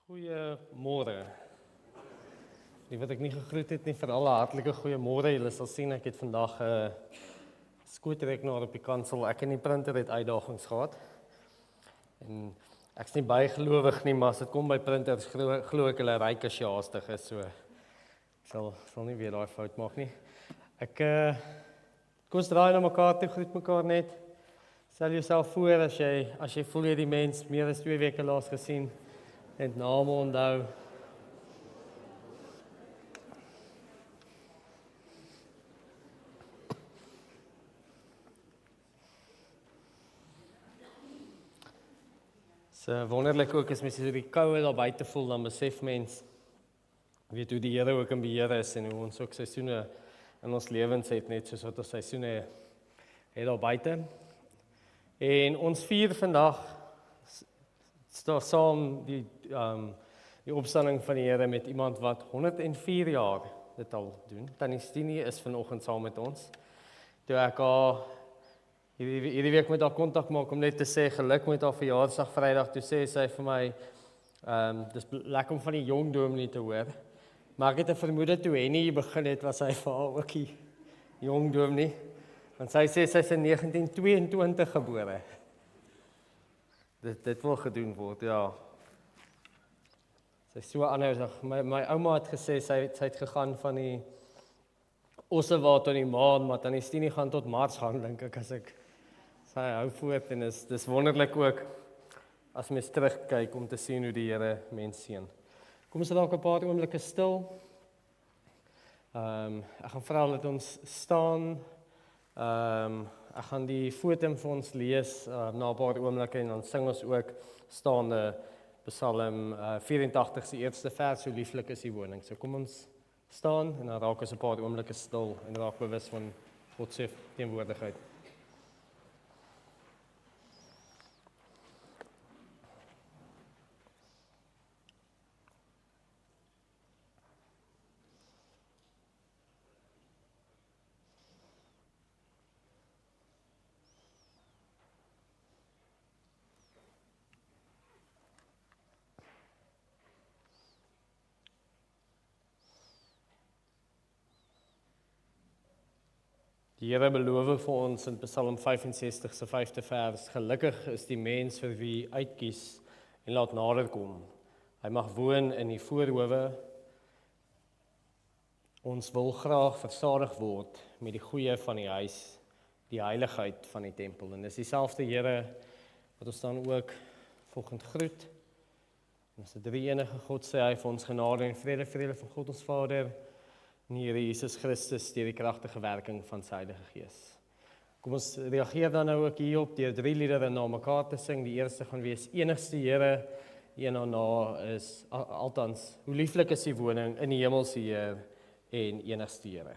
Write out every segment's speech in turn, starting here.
Goeiemôre. Die wat ek nie gegroet het nie, vir alle hartlike goeiemôre. Julle sal sien ek het vandag 'n skootrekenaar op die kansel. Ek en die printer het uitdagings gehad. En ek's nie bygelowig nie, maar as dit kom by printers glo ek hulle ryk as jy haastig is, so ek sal nie weer daai fout maak nie. Kom ons draai na mekaar toe, groet mekaar net. Stel jouself voor as jy voel jy die mens meer as 2 weke laas gesien. Net name onthou. So wonderlik ook as mens so die koue daar buite voel, dan besef mens weet hoe die Here ook in beheer is en hoe ons ook seisoene in ons lewens het, net soos wat ons seisoene het daar buite. En ons vier vandag staan saam die opstanding van die Here met iemand wat 104 jaar dit al doen. Tannie Stini is vanoggend saam met ons. Toe ek hierdie week met haar kontak maak om net te sê geluk met haar verjaarsdag Vrydag, toe sê sy vir my, dis lekker om van die jong dominee te hoor. Maar ek het 'n vermoede toe Henny begin het, was hy vir haar ook die jong dominee. Want sy sê sy is in 1922 gebore. Dit wil gedoen word, ja. Sy is so anders. My ouma het gesê sy het gegaan van die Ossewaard tot die maan, maar Tannie Stini gaan tot Mars gaan, dink ek, as ek sy hou voort en dis wonderlik ook as mens terugkyk om te sien hoe die Here mens seën. Kom ons dalk 'n paar oomblikke stil. Ek gaan vra dat ons staan. Ek gaan die fotum vir ons lees na 'n paar oomblikke en dan sing ons ook staande Psalm 84 se eerste vers, hoe lieflik is die woning. So kom ons staan en dan raak ons 'n paar oomblikke stil en raak bewus van God se teenwoordigheid. Die Here beloof vir ons in Psalm 65 se 5de vers, gelukkig is die mens vir wie uitkies en laat nader kom. Hy mag woon in die voorhowe. Ons wil graag versadig word met die goeie van die huis, die heiligheid van die tempel. En dis dieselfde Here wat ons dan ook volgend groet. En as die drie enige God sê hy vir ons genade en vrede van God ons Vader, en Here Jesus Christus deur die kragtige werking van sy Heilige Gees. Kom ons reageer dan nou ook hierop deur 3 liedere na mekaar te sing. Die eerste gaan wees Enigste Here, die een daarna is altans hoe lieflik is die woning in die hemelse Heer en Enigste Here.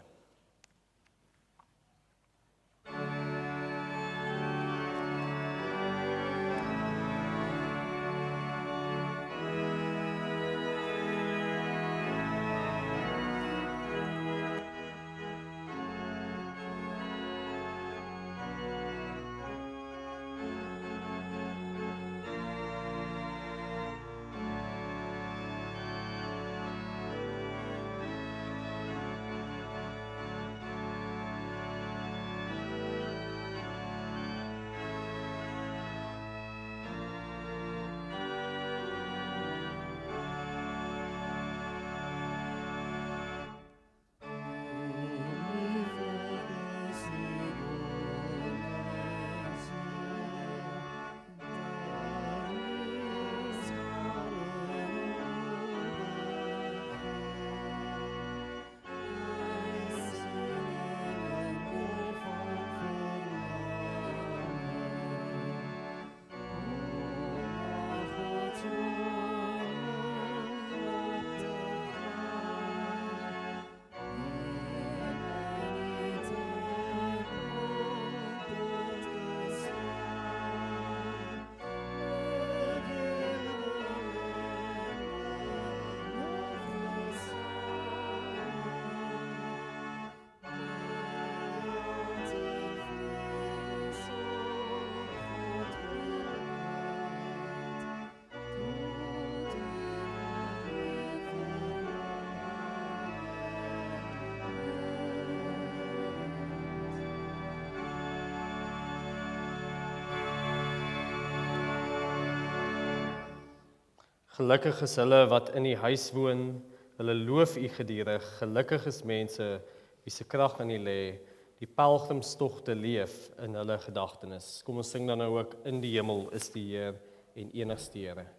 Gelukkig is hulle wat in die huis woon, hulle loof U gedurig. Gelukkig is mense wie se krag in U lê, die pelgrimstogte leef in hulle gedagtenis. Kom ons sing dan nou ook, in die hemel is die Heer en enigste Here.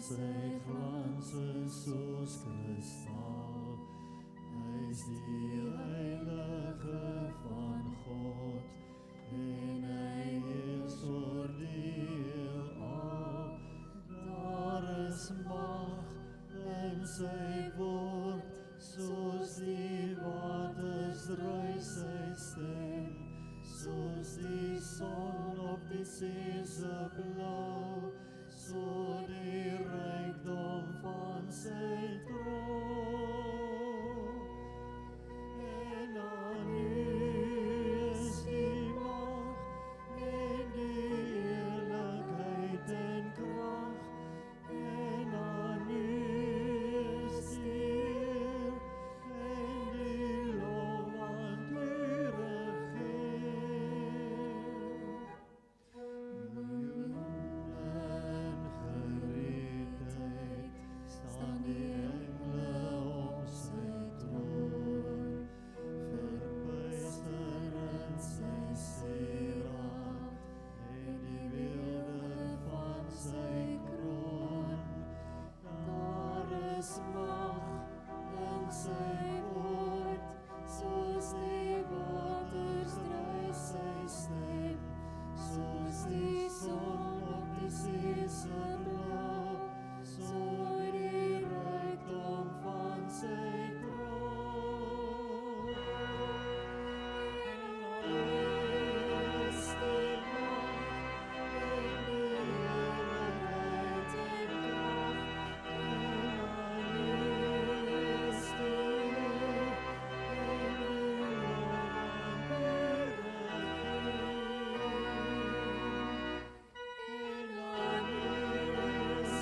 Sy glans is soos kristal, hy is die heilige van God, en hy heers oor die heelal. Daar is mag in sy woord, soos die waters ruis sy stem, soos die son op die see se blou, so die rykdom van sy troon. En aan U is die mag en die eerlikheid en krag, en aan U is die eer en die lof want U regeer. Staan die engele om sy troon, verbuister in sy sieraad, en die weelde van sy kroon. Daar is mag in sy woord, soos die waters druis sy stem, soos die son op die see se blou, so die rykdom van sy troon. En is die mag en die eerlikheid en krag, en aan U is die eer en die lof want U regeer. En aan U is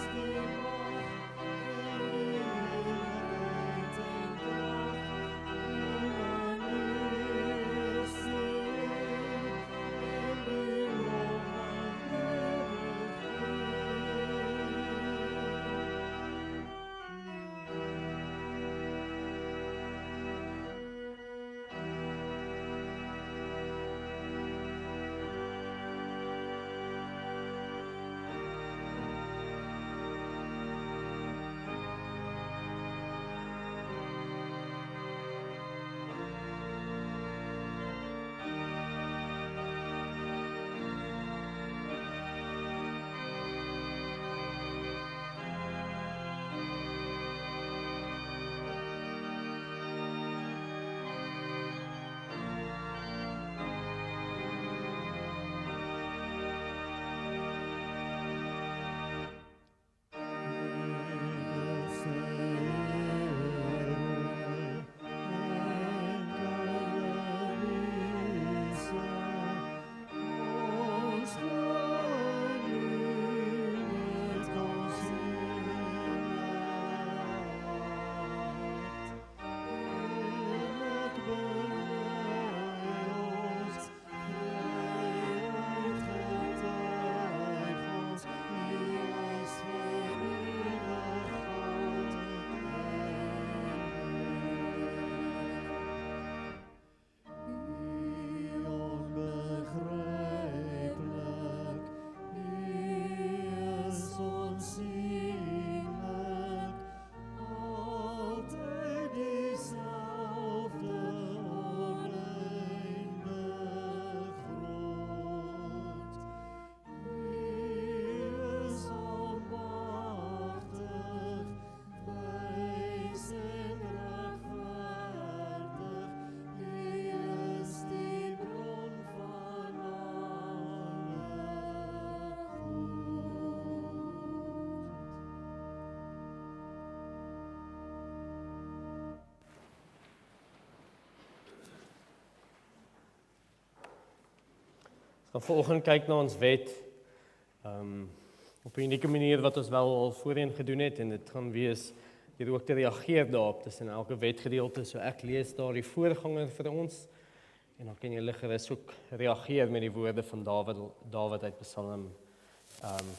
Dan vanoggend kyk na ons wet op 'n unieke manier wat ons wel al voorheen gedoen het en dit gaan wees deur ook te reageer daarop tussen elke wetgedeelte. So ek lees daar die voorganger vir ons en dan kan julle gerus ook reageer met die woorde van Dawid uit Psalm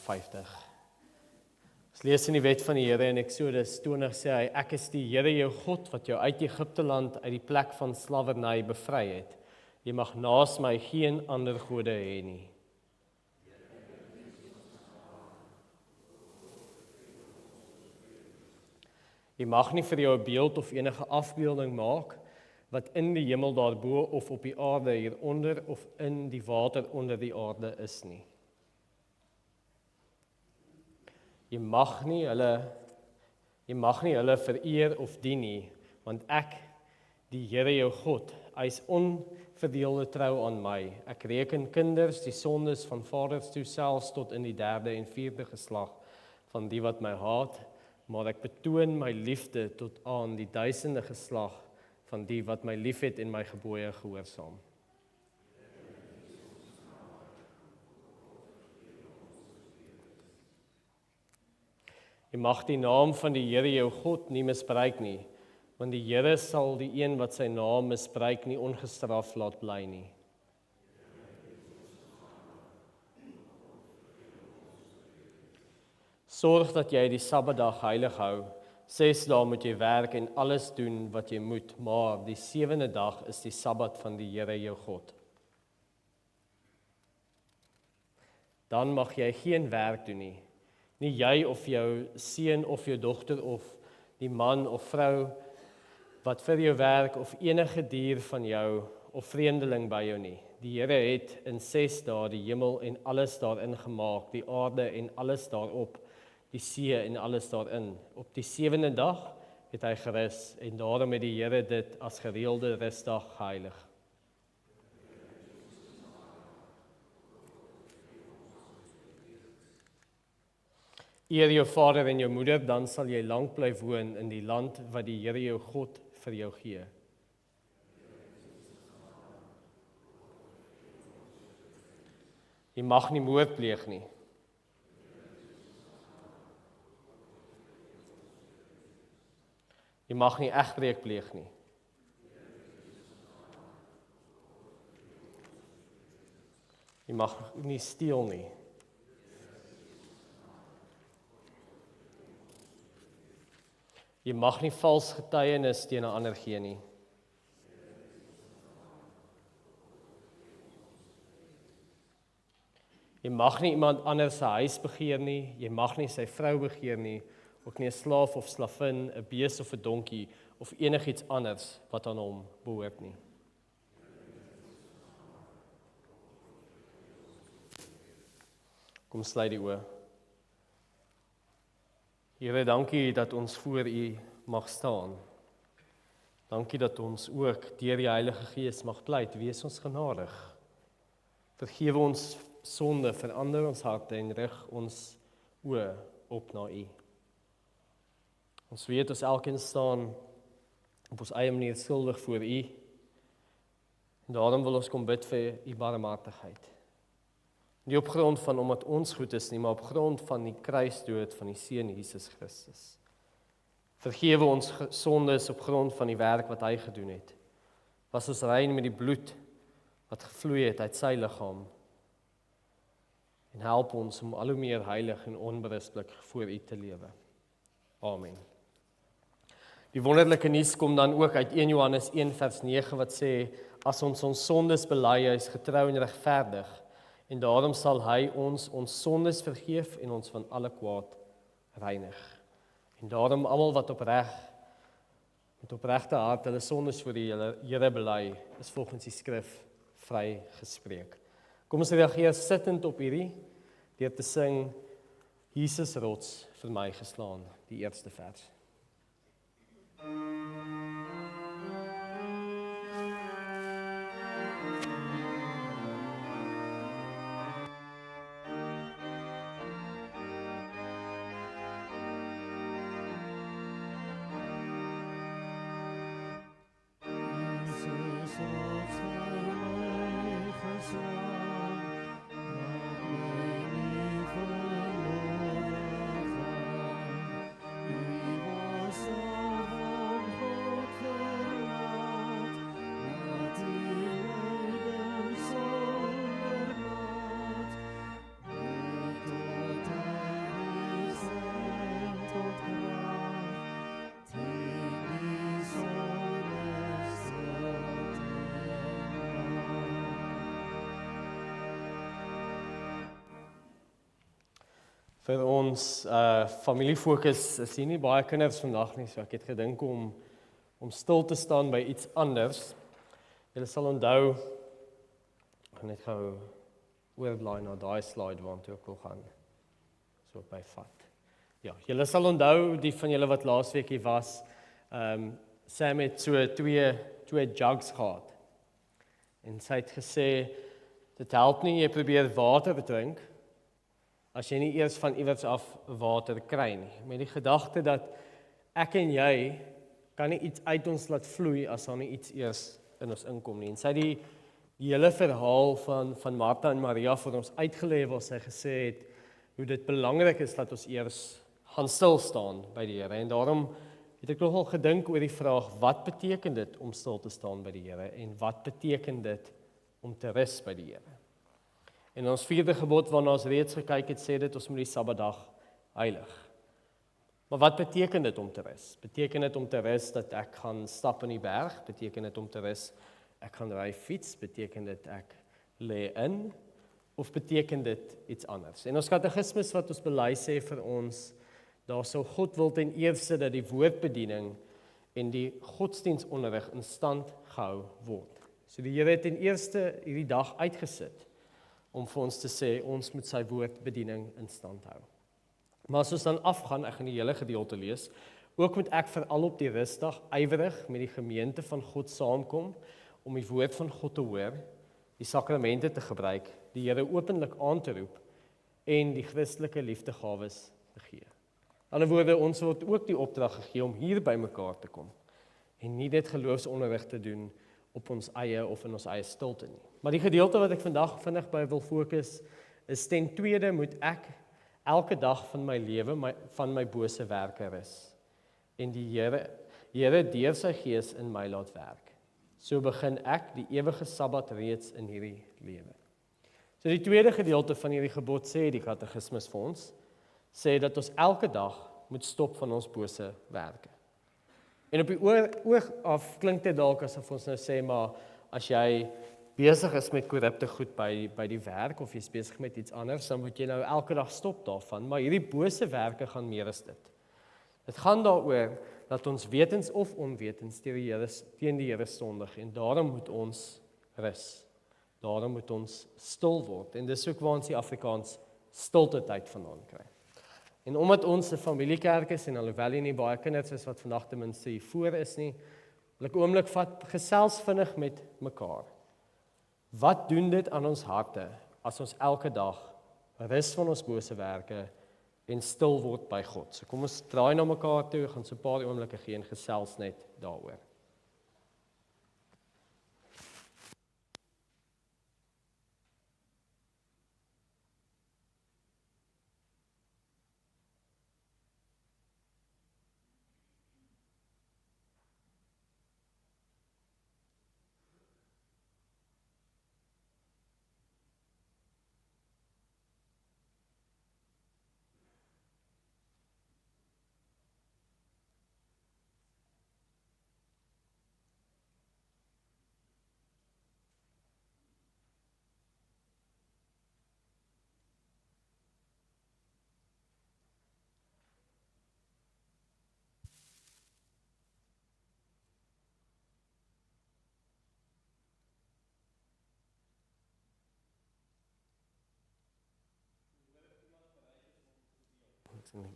50. Ons lees in die wet van die Here in Eksodus 20 sê hy, ek is die Here jou God wat jou uit Egipte land uit die plek van slawerny bevry het. Jy mag naas my geen ander gode hê nie. Jy mag nie vir jou 'n beeld of enige afbeelding maak wat in die hemel daarbo of op die aarde hieronder of in die water onder die aarde is nie. Jy mag nie hulle vereer of dien nie, want ek, die Here jou God, hy is onverdeelde trou aan my. Ek reken kinders die sondes van vaders toe selfs tot in die 3de en 4de geslag van die wat my haat, maar ek betoon my liefde tot aan die 1000de geslag van die wat my liefhet en my gebooie gehoorsaam. Jy mag die naam van die Here jou God nie misbruik nie, want die Here sal die een wat sy naam misbruik nie ongestraf laat bly nie. Sorg dat jy die Sabbatdag heilig hou. 6 dae moet jy werk en alles doen wat jy moet, maar die 7de dag is die Sabbat van die Here jou God. Dan mag jy geen werk doen nie. Nie jy of jou seun of jou dogter of die man of vrou wat vir jou werk of enige dier van jou of vreemdeling by jou nie. Die Here het in 6 dae die hemel en alles daarin gemaak, die aarde en alles daarop, die see en alles daarin. Op die 7de dag het hy gerus en daarom het die Here dit as gereelde rusdag geheilig. Eer jou vader en jou moeder, dan sal jy lank bly woon in die land wat die Here jou God vir jou gee. Jy mag nie moord pleeg nie. Jy mag nie egbreek pleeg nie. Jy mag nie steel nie. Jy mag nie vals getuienis teen 'n ander gee nie. Jy mag nie iemand anders se huis begeer nie, jy mag nie sy vrou begeer nie, ook nie 'n slaaf of slavin, 'n bees of 'n donkie of enigiets anders wat aan hom behoort nie. Kom sluit die oë. Here, dankie dat ons voor U mag staan. Dankie dat ons ook deur die Heilige Gees mag pleit, wees ons genadig. Vergewe ons sonde, verander ons harte en rig ons oë op na U. Ons weet ons elkeen staan op ons eie manier skuldig voor U. En daarom wil ons kom bid vir U barmhartigheid. Nie op grond van omdat ons goed is nie, maar op grond van die kruisdood van die Seun Jesus Christus. Vergewe ons sondes op grond van die werk wat hy gedoen het. Was ons rein met die bloed wat gevloei het uit sy liggaam. En help ons om al hoe meer heilig en onberispelik voor U te lewe. Amen. Die wonderlike nuus kom dan ook uit 1 Johannes 1 vers 9 wat sê, as ons sondes bely, hy is getrou en regverdig, en daarom sal hy ons sondes vergeef en ons van alle kwaad reinig. En daarom almal wat met opregte hart hulle sondes voor die Here bely, is volgens die skrif vrygespreek. Kom ons reageer sittend op hierdie, deur te sing, Jesus rots vir my geslaan, die eerste vers. Jesus rots vir my geslaan, vir ons familiefokus is hier nie baie kinders vandag nie, so ek het gedink om stil te staan by iets anders. Julle sal onthou, ek gaan net gou oorblaai na daai slide waartoe ek wil gaan. So by vat. Ja, julle sal onthou, die van julle wat laasweek hier was, Sam het so twee jugs gehad. En sy het gesê, dit help nie jy probeer water drink, as jy nie eers van iewers af water kry nie. Met die gedagte dat ek en jy kan nie iets uit ons laat vloei as daar nie iets eers in ons inkom nie. En sy het die hele verhaal van Martha en Maria vir ons uitgelê waar sy gesê het hoe dit belangrik is dat ons eers gaan stil staan by die Here. En daarom het ek nogal gedink oor die vraag, wat beteken dit om stil te staan by die Here en wat beteken dit om te rus by die Here? En ons 4de gebod waarna ons reeds gekyk het, sê dit ons moet die Sabbatdag heilig. Maar wat beteken dit om te rus? Beteken dit om te rus dat ek gaan stap in die berg? Beteken dit om te rus ek gaan ry fiets? Beteken dit ek lê in? Of beteken dit iets anders? En ons katekismes wat ons bely sê vir ons, daar sou God wil ten eerste dat die woordbediening en die godsdienstonderrig in stand gehou word. So die Here het ten eerste hierdie dag uitgesit om vir ons te sê, ons moet sy woordbediening in stand hou. Maar as ons dan afgaan, ek gaan die hele gedeelte lees, ook moet ek veral op die rusdag ywerig met die gemeente van God saamkom, om die woord van God te hoor, die sakramente te gebruik, die Here openlik aan te roep, en die Christelike liefdegawes te gee. In ander woorde, ons word ook die opdrag gegee om hier by mekaar te kom, en nie net geloofsonderrig te doen op ons eie of in ons eie stilte nie. Maar die gedeelte wat ek vandag vinnig by wil fokus, is ten tweede moet ek elke dag van my lewe van my bose werke rus. En die Here deur sy Gees in my laat werk. So begin ek die ewige Sabbat reeds in hierdie lewe. So die tweede gedeelte van hierdie gebod sê die katekismes vir ons, sê dat ons elke dag moet stop van ons bose werke. En op die oog af klink dit dalk asof ons nou sê, maar as jy besig is met korrupte goed by die werk, of jy is besig met iets anders, dan moet jy nou elke dag stop daarvan, maar hierdie bose werke gaan meer as dit. Dit gaan daaroor dat ons wetens of onwetens teen die Here sondig, en daarom moet ons rus. Daarom moet ons stil word, en dis ook waar ons die Afrikaans stilte tyd vandaan kry. En omdat ons 'n familiekerk is, en alhoewel hier nie baie kinders is wat vandag ten minste hier voor is nie, wil ek 'n oomblik vat, gesels vinnig met mekaar. Wat doen dit aan ons harte, as ons elke dag rus van ons bose werke, en stil word by God? So kom ons draai na mekaar toe, gaan so 'n paar oomblikke gee en gesels net daaroor.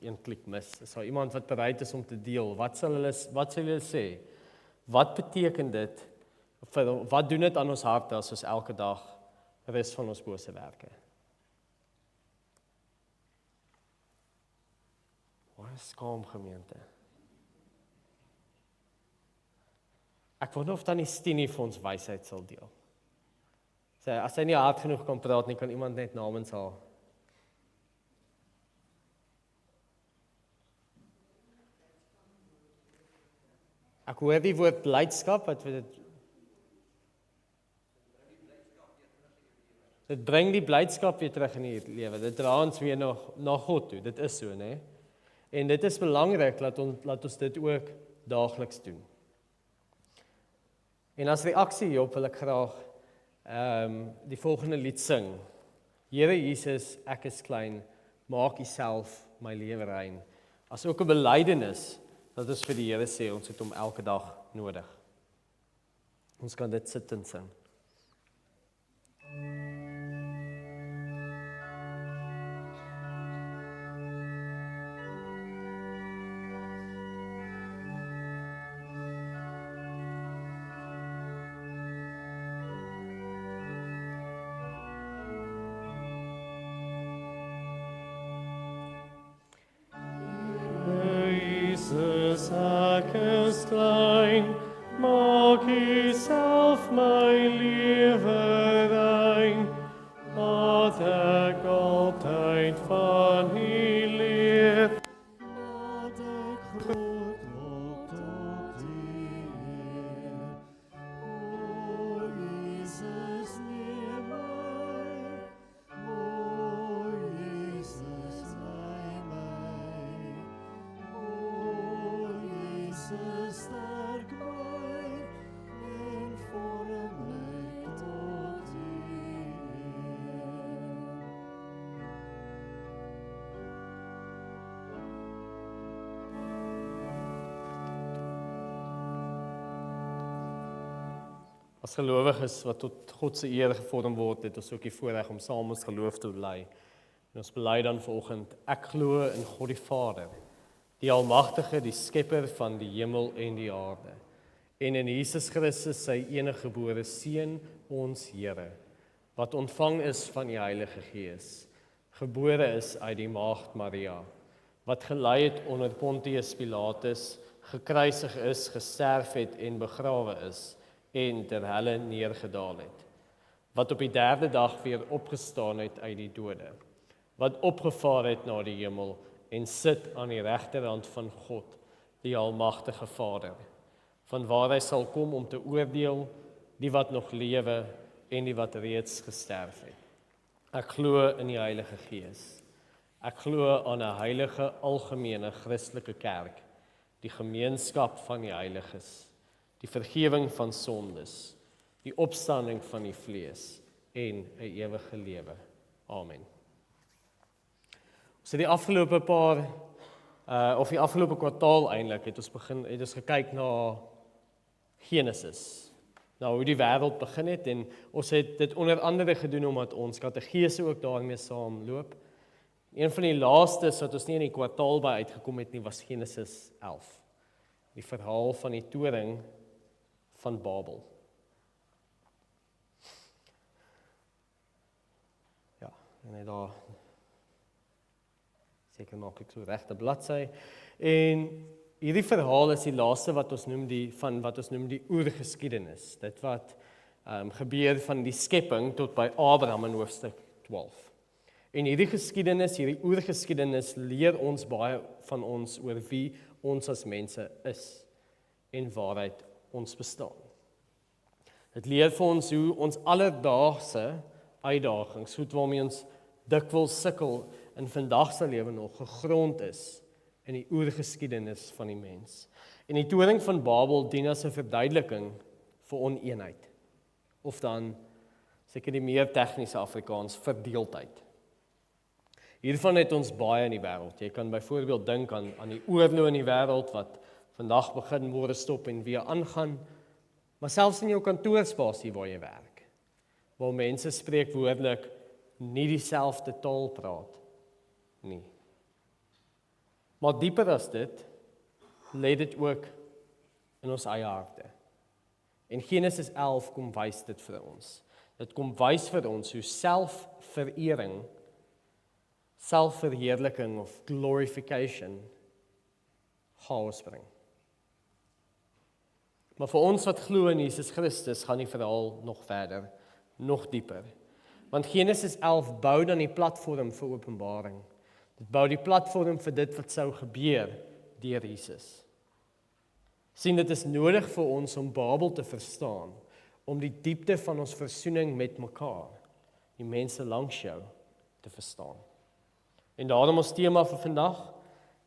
Een klik mis. Is daar iemand wat bereid is om te deel? Wat sal hulle sê? Wat beteken dit? Wat doen dit aan ons harte as ons elke dag rus van ons bose werke? Waar is skaam gemeente? Ek wonder of Tannie Stini vir ons wysheid sal deel. As sy nie hard genoeg kan praat nie, kan iemand net namens haar. Ek hoor die woord blydskap, dit bring die blydskap weer terug in die lewe. Dit dra ons weer na God toe. Dit is so, né? En dit is belangrik dat ons dit ook daagliks doen. En as reaksie hierop wil ek graag die volgende lied sing. Here Jesus, ek is klein, maak U self my lewe rein. As ook 'n belydenis dat ons vir die Here sê ons het hom elke dag nodig. Ons kan dit sit en sing. Jesus, ek is klein, maak U self my lewe rein, laat ek altyd van U leer. Laat ek groot word tot U eer. O Jesus, neem my. O Jesus, lei my. O Jesus, sterk my en vorm my tot U eer. As gelowiges wat tot God se eer gevorm word, het ons ook die voorreg om saam ons geloof te bely. En ons bely dan vanoggend, ek glo in God die Vader, die Almagtige, die Skepper van die hemel en die aarde, en in Jesus Christus, sy enige gebore Seun, ons Here, wat ontvang is van die Heilige Gees, gebore is uit die Maagd Maria, wat gelei het onder Pontius Pilatus, gekruisig is, gesterf het en begrawe is, en ter helle neergedaal het, wat op die derde dag weer opgestaan het uit die dode, wat opgevaar het na die hemel en sit aan die regterhand van God, die Almagtige Vader, vanwaar hy sal kom om te oordeel die wat nog lewe en die wat reeds gesterf het. Ek glo in die Heilige Gees. Ek glo aan 'n heilige algemene Christelike kerk, die gemeenskap van die heiliges, die vergifnis van sondes, die opstanding van die vlees en 'n ewige lewe. Amen. So die afgelope die afgelope kwartaal eintlik het ons gekyk na Genesis. Nou hoe die wêreld begin het en ons het dit onder andere gedoen omdat ons katekese ook daarmee saamloop. Een van die laastes wat ons nie in die kwartaal by uitgekom het nie was Genesis 11. Die verhaal van die toring van Babel. Ja, en hy daar seker maak ek so regte bladsy. En hierdie verhaal is die laaste wat ons noem die oergeskiedenis. Dit wat gebeur van die skepping tot by Abraham in hoofstuk 12. En hierdie geskiedenis, hierdie oergeskiedenis leer ons baie van ons oor wie ons as mense is en waaruit ons bestaan. Dit leer vir ons hoe ons alledaagse uitdagings, goed waarmee ons dikwels sukkel in vandag se lewe nog gegrond is in die oergeskiedenis van die mens. En die toring van Babel dien as 'n verduideliking vir oneenheid. Of dan, seker die meer tegniese Afrikaans, verdeeldheid. Hiervan het ons baie in die wêreld. Jy kan byvoorbeeld dink aan die oorlog in die wêreld wat vandag begin, môre stop en weer aangaan, maar selfs in jou kantoorspasie waar jy werk, waar mense spreekwoordelik nie dieselfde taal praat nie. Maar dieper as dit, lê dit ook in ons eie harte. En Genesis 11 kom wys dit vir ons. Dit kom wys vir ons hoe selfverheerliking of glorification chaos bring. Maar vir ons wat glo in Jesus Christus, gaan die verhaal nog verder, nog dieper. Want Genesis 11 bou dan die platform vir Openbaring. Dit bou die platform vir dit wat sou gebeur deur Jesus. Sien, dit is nodig vir ons om Babel te verstaan, om die diepte van ons versoening met mekaar, die mense langs jou, te verstaan. En daarom ons tema vir vandag,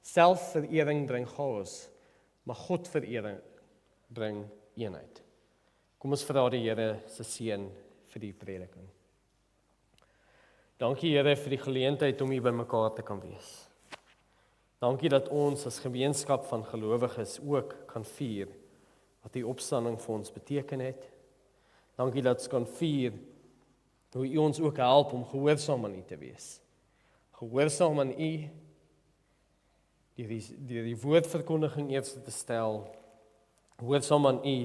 selfverering bring chaos, maar Godverering bring eenheid. Kom ons vra die Here se seën vir die prediking. Dankie Here vir die geleentheid om hier by mekaar te kan wees. Dankie dat ons as gemeenskap van gelowiges ook kan vier wat die opstanding vir ons beteken het. Dankie dat ons kan vier hoe U ons ook help om gehoorsaam aan U te wees. Gehoorsaam aan U, deur die woordverkondiging eers te stel, gehoorsaam aan U,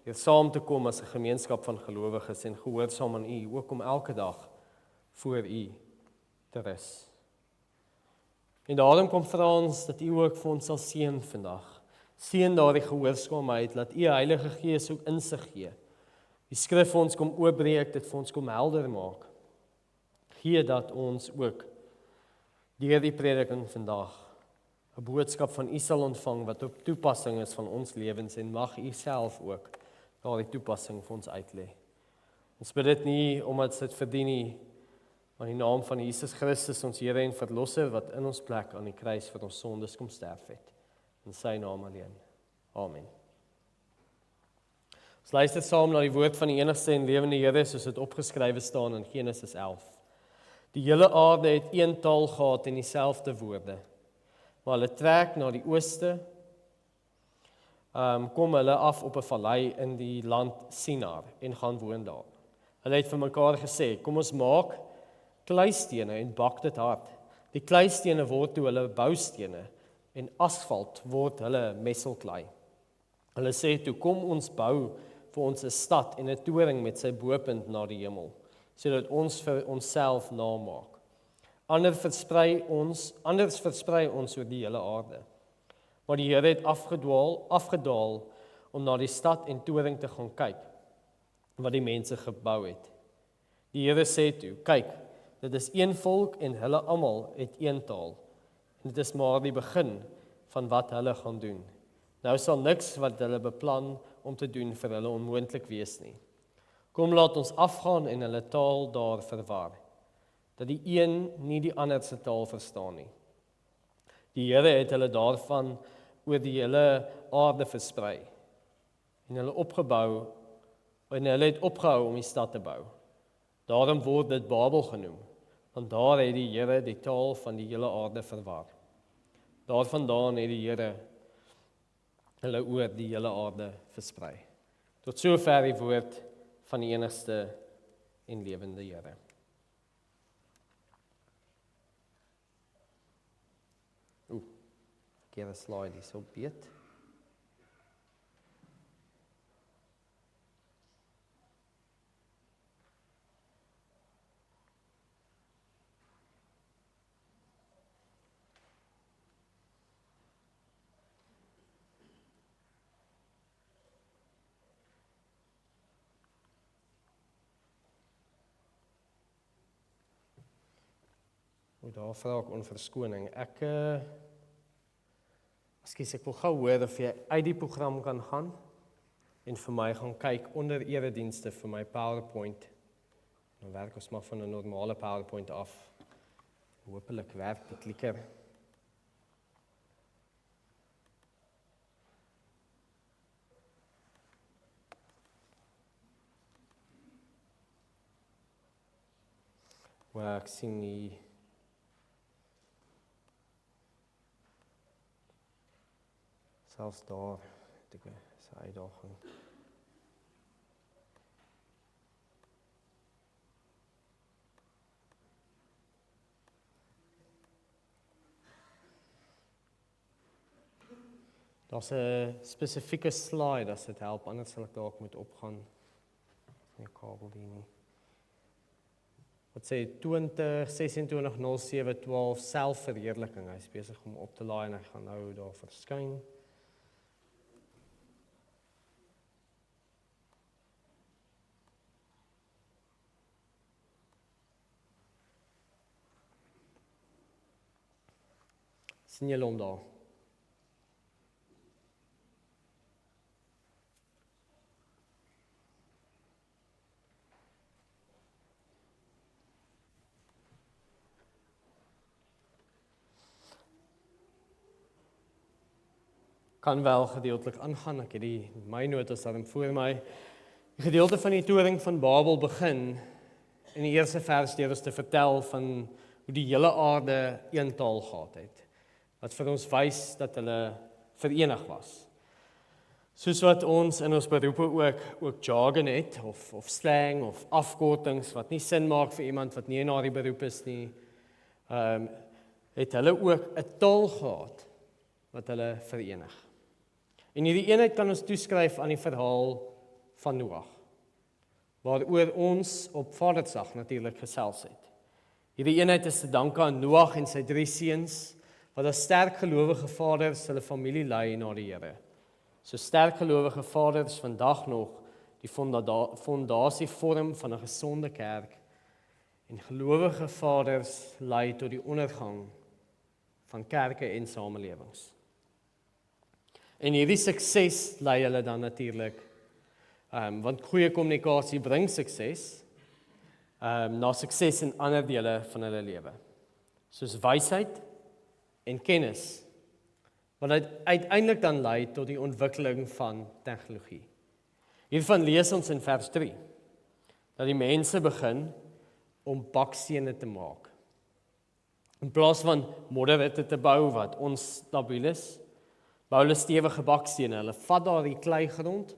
deur saam te kom as 'n gemeenskap van gelowiges en gehoorsaam aan U, ook om elke dag voor U te rus. En daarom kom vra ons dat U ook vir ons sal seën vandag. Seën daardie gehoorsaamheid, laat U Heilige Gees ook insig gee. Die skrif vir ons kom oopbreek, dit vir ons kom helder maak. Gee dat ons ook deur die prediking vandag 'n boodskap van U sal ontvang wat op toepassing is van ons lewens en mag U self ook daardie toepassing vir ons uitlê. Ons bid dit nie omdat dit verdien nie, maar in die naam van Jesus Christus, ons Here en Verlosser, wat in ons plek aan die kruis vir ons sondes kom sterf het. In sy naam alleen. Amen. Ons luister saam na die woord van die enigste en lewende Here, soos dit opgeskrywe staan in Genesis 11. Die hele aarde het een taal gehad en dieselfde woorde. Maar hulle trek na die ooste, kom hulle af op 'n vallei in die land Sinar en gaan woon daar. Hulle het vir mekaar gesê, kom ons maak kleistene en bak dit hard. Die kleistene word toe hulle boustene en asfalt word hulle messelklei. Hulle sê toe, kom ons bou vir ons 'n stad en 'n toring met sy bopunt na die hemel, sodat ons vir onsself namaak. Anders versprei ons oor die hele aarde. Maar die Here het afgedaal om na die stad en toring te gaan kyk, wat die mense gebou het. Die Here sê toe, kyk, dit is een volk en hulle almal het een taal. En dit is maar die begin van wat hulle gaan doen. Nou sal niks wat hulle beplan om te doen vir hulle onmoontlik wees nie. Kom laat ons afgaan en hulle taal daar verwar, dat die een nie die ander se taal verstaan nie. Die Here het hulle daarvan oor die hele aarde versprei en hulle het opgehou om die stad te bou. Daarom word dit Babel genoem, want daar het die Here die taal van die hele aarde verwar. Daarvandaan het die Here hulle oor die hele aarde versprei. Tot sover die woord van die enigste en lewende Here. Verkeerde slide hier so beet. Daar vra ek om verskoning. Ek wil gou hoor of jy uit die program kan gaan en vir my gaan kyk onder eredienste vir my PowerPoint. Dan werk ons maar van 'n normale PowerPoint af. Hoopelik werk die klikker. Waar ek sien die selfs daar het ek 'n uitdaging. Daar's 'n spesifieke slide as dit help, anders sal ek dalk moet opgaan. Nie kabel die nie. Wat sê 20:26:07:12 selfverheerliking. Hy is besig om op te laai en hy gaan nou daar verskyn. Sien julle hom daar? Kan wel gedeeltelik aangaan. Ek het my notas daar voor my. Die gedeelte van die toring van Babel begin in die eerste vers deur ons te vertel van hoe die hele aarde een taal gehad het, wat vir ons wys dat hulle verenig was. Soos wat ons in ons beroepe ook jargon het, of slang, of afkortings, wat nie sin maak vir iemand wat nie in daardie beroep is nie, het hulle ook 'n taal gehad, wat hulle verenig. En hierdie eenheid kan ons toeskryf aan die verhaal van Noag, waaroor ons op Vadersdag natuurlik gesels het. Hierdie eenheid is te danke aan Noag en sy 3 seuns, wat as sterk gelowige vaders hulle familie lei na die Here. So sterk gelowige vaders vandag nog die fondasie vorm van 'n gesonde kerk, en gelowige vaders lei tot die ondergang van kerke en samelewings. En hierdie sukses lei hulle dan natuurlik, want goeie kommunikasie bring sukses, na sukses in ander dele van hulle lewe. Soos wysheid en kennis, wat uiteindelik dan lei tot die ontwikkeling van tegnologie. Hiervan lees ons in vers 3, dat die mense begin om bakstene te maak. In plaas van modderhitte te bou wat onstabiel is, bou hulle stewige bakstene. Hulle vat daardie kleigrond,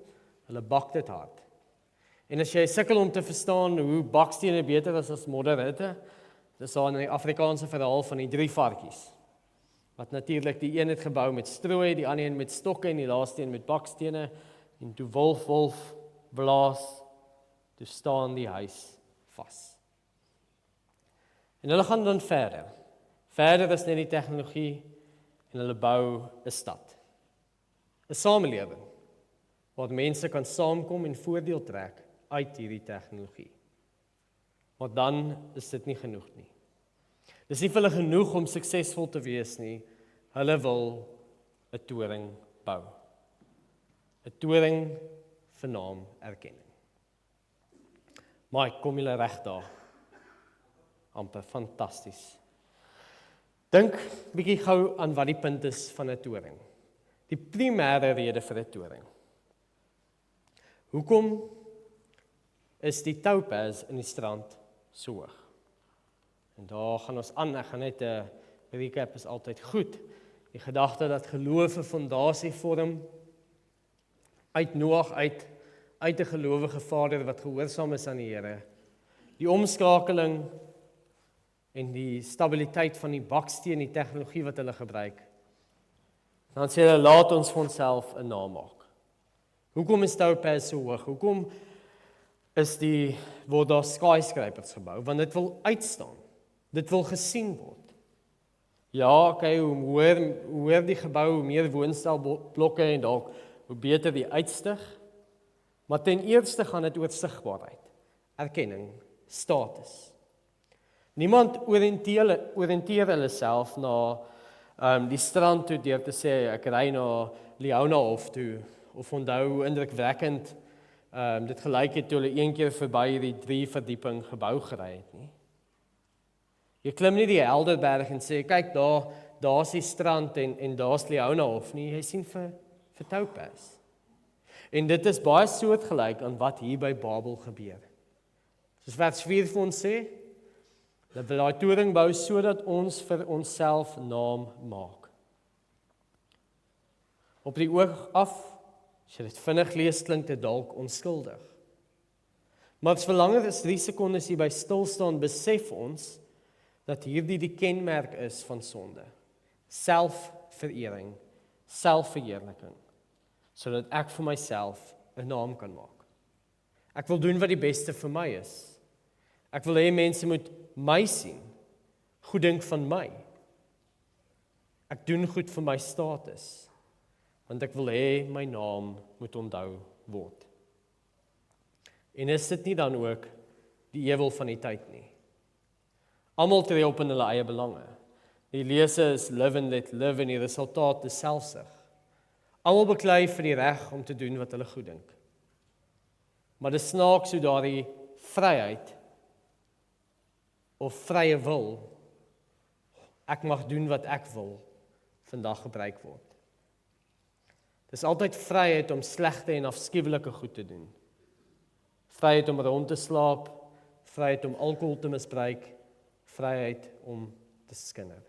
hulle bak dit hard. En as jy sukkel om te verstaan hoe bakstene beter is as modderhitte, dis daar in die Afrikaanse verhaal van die 3 varkies, wat natuurlik die een het gebou met strooi, die ander een met stokke en die laaste een met bakstene, en toe wolf blaas, toe staan die huis vas. En hulle gaan dan verder. Verder is net die tegnologie, en hulle bou 'n stad. 'n Samelewing, waar mense kan saamkom en voordeel trek uit hierdie tegnologie. Maar dan is dit nie genoeg nie. Dis nie vir hulle genoeg om suksesvol te wees nie. Hulle wil 'n toring bou. 'n Toring vir naamerkenning. Maar kom julle reg daar. Amper fantasties. Dink bietjie gou aan wat die punt is van 'n toring. Die primêre rede vir 'n toring. Hoekom is die toupas in die strand so hoog? En daar gaan ons aan, ek gaan net 'n recap, is altyd goed. Die gedagte dat geloof 'n fondasie vorm, uit Noag uit 'n gelowige vader wat gehoorsaam is aan die Here. Die omskakeling en die stabiliteit van die baksteen, die tegnologie wat hulle gebruik. Dan sê hulle, laat ons vir onsself 'n naam maak. Hoekom is toupas so hoog? Hoekom word daar skyscrapers gebou? Want dit wil uitstaan. Dit wil gesien word. Ja, okay, hoe hoër die gebou, hoe meer woonstelblokke en dalk hoe beter die uitstig. Maar ten eerste gaan dit oor sigbaarheid, erkenning, status. Niemand oriënteer hulle self na die strand toe deur te sê ek ry na Leeunahof toe, of onthou hoe indrukwekkend dit gelyk het toe hulle een keer verby hierdie 3 verdieping gebou gery het nie. Jy klim nie die Helderberg en sê kyk daar's die strand en daar's Leeunahof nie, jy sien vir toupas. En dit is baie soortgelyk aan wat hier by Babel gebeur. Soos vers 4 vir ons sê, dat wil daai toring bou sodat ons vir onsself naam maak. Op die oog af, as jy dit vinnig lees, klink dit dalk onskuldig. Maar as vir langer as 3 sekondes hier by stilstaan, besef ons dat hierdie die kenmerk is van sonde. Selfverering, selfverheerliking, sodat ek vir myself 'n naam kan maak. Ek wil doen wat die beste vir my is. Ek wil hê mense moet my sien, goed dink van my. Ek doen goed vir my status, want ek wil hê my naam moet onthou word. En is dit nie dan ook die ewel van die tyd nie? Almal tree op in hulle eie belange. Die lese is live and let live, en die resultaat is selfsug. Almal beklei vir die reg om te doen wat hulle goed dink. Maar dit snaaks hoe daardie vryheid of vrye wil, ek mag doen wat ek wil, vandag gebruik word. Dis altyd vryheid om slegte en afskuwelike goed te doen. Vryheid om rond te slaap, vryheid om alkohol te misbruik, vryheid om te skinder.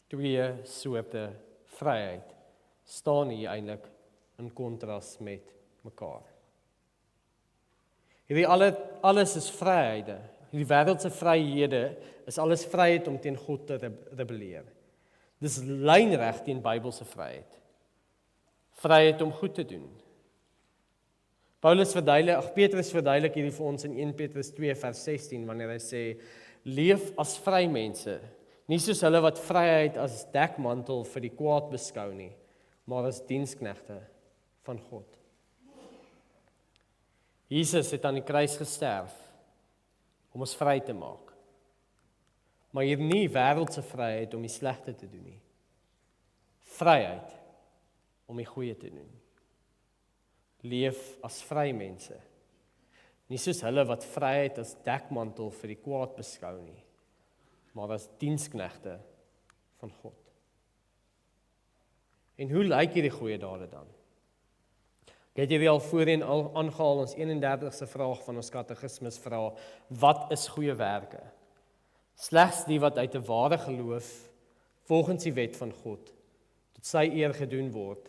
Twee soorte vryheid staan hier eintlik in kontras met mekaar. Hierdie alles is vryhede. Hierdie wêreldse vryhede is alles vryheid om teen God te rebelleer. Dis lynreg teen Bybelse vryheid. Vryheid om goed te doen. Petrus verduidelik hierdie vir ons in 1 Petrus 2 vers 16 wanneer hy sê, leef as vrymense, nie soos hulle wat vryheid as dekmantel vir die kwaad beskou nie, maar as diensknegte van God. Jesus het aan die kruis gesterf om ons vry te maak. Maar hier nie wêreldse vryheid om die slegte te doen nie. Vryheid om die goeie te doen. Leef as vrymense. Nie soos hulle wat vryheid as dekmantel vir die kwaad beskou nie, maar as diensknegte van God. En hoe lyk hierdie goeie dade dan? Ek het hierdie al voorheen aangehaal, ons 31ste vraag van ons katekismes vra, wat is goeie werke? Slegs die wat uit 'n ware geloof, volgens die wet van God, tot sy eer gedoen word,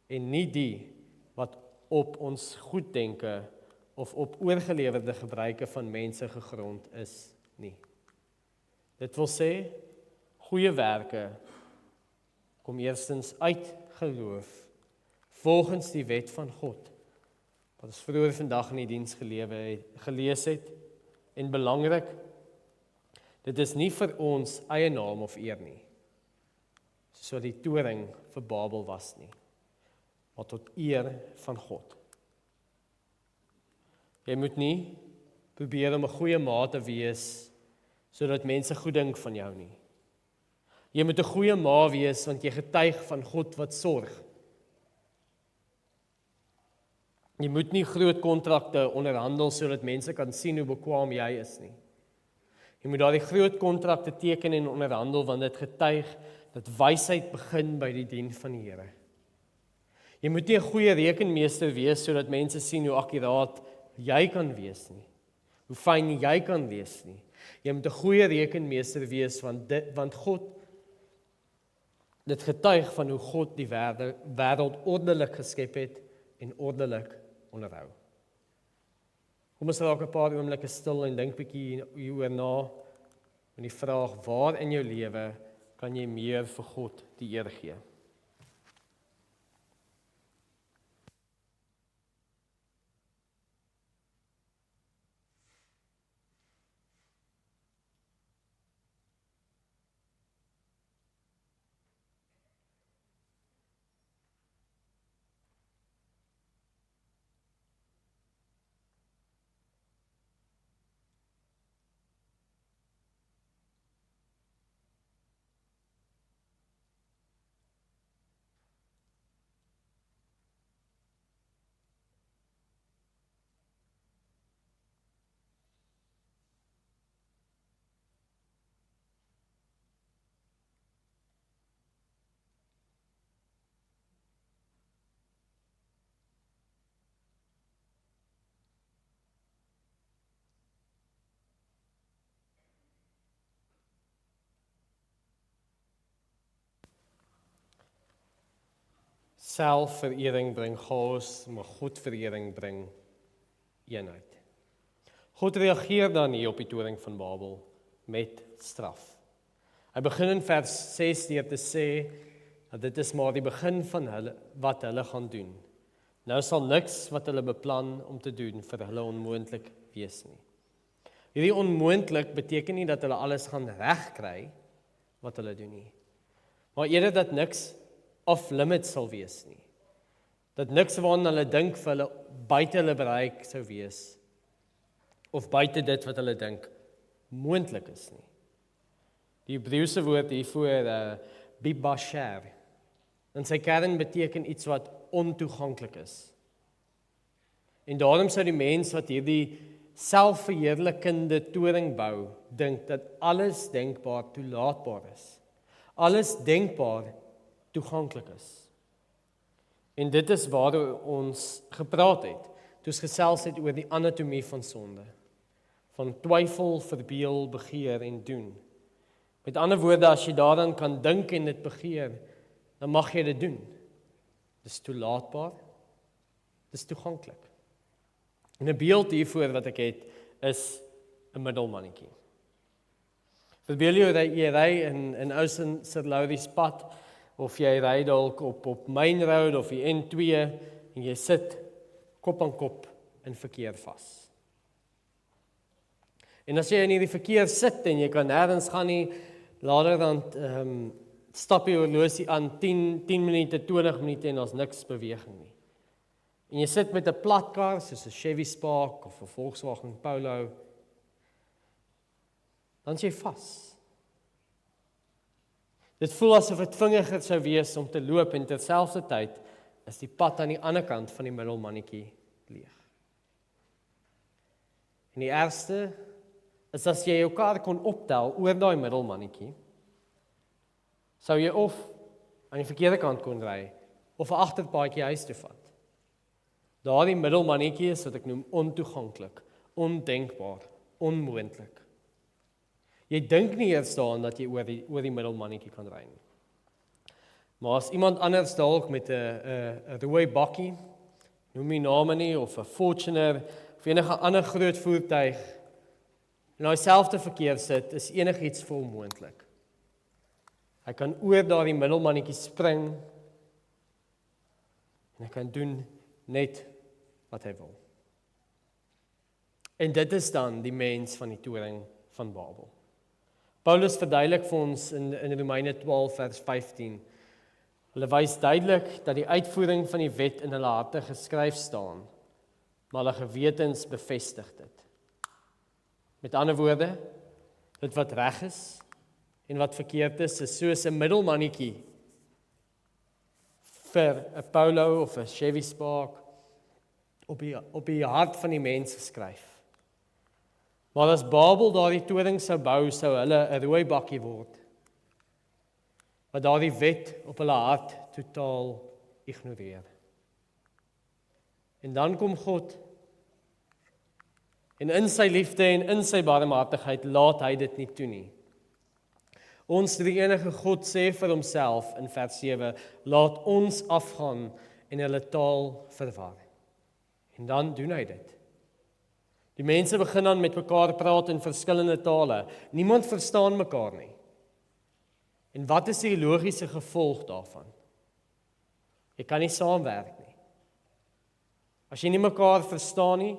en nie die wat op ons goeddenke of op oorgelewerde gebruike van mense gegrond is nie. Dit wil sê, goeie werke kom eerstens uit geloof, volgens die wet van God, wat ons vroeër vandag in die diens gelees het, en belangrik, dit is nie vir ons eie naam of eer nie, soos wat die toring vir Babel was nie, maar tot eer van God. Jy moet nie probeer om 'n goeie ma te wees, sodat mense goed dink van jou nie. Jy moet 'n goeie ma wees, want jy getuig van God wat sorg. Jy moet nie groot kontrakte onderhandel, sodat mense kan sien hoe bekwaam jy is nie. Jy moet daardie groot kontrakte teken en onderhandel, want dit getuig dat wysheid begin by die dien van die Here. Jy moet nie 'n goeie rekenmeester wees, sodat mense sien hoe akkuraat jy kan wees nie. Hoe fyn jy kan wees nie. Jy moet 'n goeie rekenmeester wees, want God, dit getuig van hoe God die wêreld ordelik geskep het en ordelik onderhou. Kom ons raak 'n paar oomblikke stil en dink bietjie hieroor na, en die vraag, waar in jou lewe kan jy meer vir God die eer gee? Selfverering bring chaos, maar Godverering bring eenheid. God reageer dan hier op die toring van Babel met straf. Hy begin in vers 6 deur te sê dat dit is maar die begin van wat hulle gaan doen. Nou sal niks wat hulle beplan om te doen vir hulle onmoontlik wees nie. Hierdie onmoontlik beteken nie dat hulle alles gaan regkry wat hulle doen nie. Maar eerder dat niks off limits sal wees nie. Dat niks waarna hulle dink vir hulle buite hulle bereik sou wees, of buite dit wat hulle dink moontlik is nie. Die Hebreëse woord hiervoor, bibasher, in sy kern beteken iets wat ontoeganklik is. En daarom sou die mens wat hierdie selfverheerlikende toring bou, dink dat alles denkbaar toelaatbaar is. Alles denkbaar toeganklik is. En dit is waaroor ons gepraat het. toe ons gesels het oor die anatomie van sonde. Van twyfel, verbeel, begeer en doen. Met ander woorde, as jy daaraan kan dink en dit begeer, dan mag jy dit doen. Dis toelaatbaar, dis toeganklik. En 'n beeld hiervoor wat ek het, is 'n middelmannetjie. Verbeel jy ry in ou St. Lauries pad, of jy ry dalk op Main Road of die N2, en jy sit kop aan kop in verkeer vas. En as jy in hierdie verkeer sit en jy kan nêrens gaan nie, later dan stap jy horlosie aan 10 minute, 20 minute en daar's niks beweging nie. En jy sit met 'n platkar soos 'n Chevy Spark of 'n Volkswagen Polo, dan is jy vas. Dit voel asof dit vinniger sou wees om te loop en terselfdertyd is die pad aan die ander kant van die middelmannetjie leeg. En die ergste is as jy jou kar kon optel oor daai middelmannetjie, sou jy of aan die verkeerde kant kon ry of 'n agterpaadjie huis toe vat. Daardie middelmannetjie is wat ek noem ontoeganklik, ondenkbaar, onmoontlik. Jy dink nie eers daaraan dat jy oor die middelmannetjie kan ry nie. Maar as iemand anders dalk met 'n rooi bakkie, noem nie name nie, of 'n Fortuner of enige ander groot voertuig in daai selfde verkeer sit, is enigiets vir hom moontlik. Hy kan oor daardie middelmannetjie spring en hy kan doen net wat hy wil. En dit is dan die mens van die toring van Babel. Paulus verduidelik vir ons in Romeine 12 vers 15. Hulle wys duidelik dat die uitvoering van die wet in hulle harte geskryf staan, maar hulle gewetens bevestig dit. Met ander woorde, dit wat reg is en wat verkeerd is soos 'n middelmannetjie vir 'n Polo of 'n Chevy Spark op die hart van die mens geskryf. Maar as Babel daardie toring sou bou, sou hulle 'n rooi bakkie word, wat daardie wet op hulle hart totaal ignoreer. En dan kom God, en in sy liefde en in sy barmhartigheid laat hy dit nie toe nie. Ons drie-enige God sê vir homself in vers 7, laat ons afgaan en hulle taal verwar. En dan doen hy dit. Die mense begin dan met mekaar praat in verskillende tale. Niemand verstaan mekaar nie. En wat is die logiese gevolg daarvan? Jy kan nie saamwerk nie. As jy nie mekaar verstaan nie,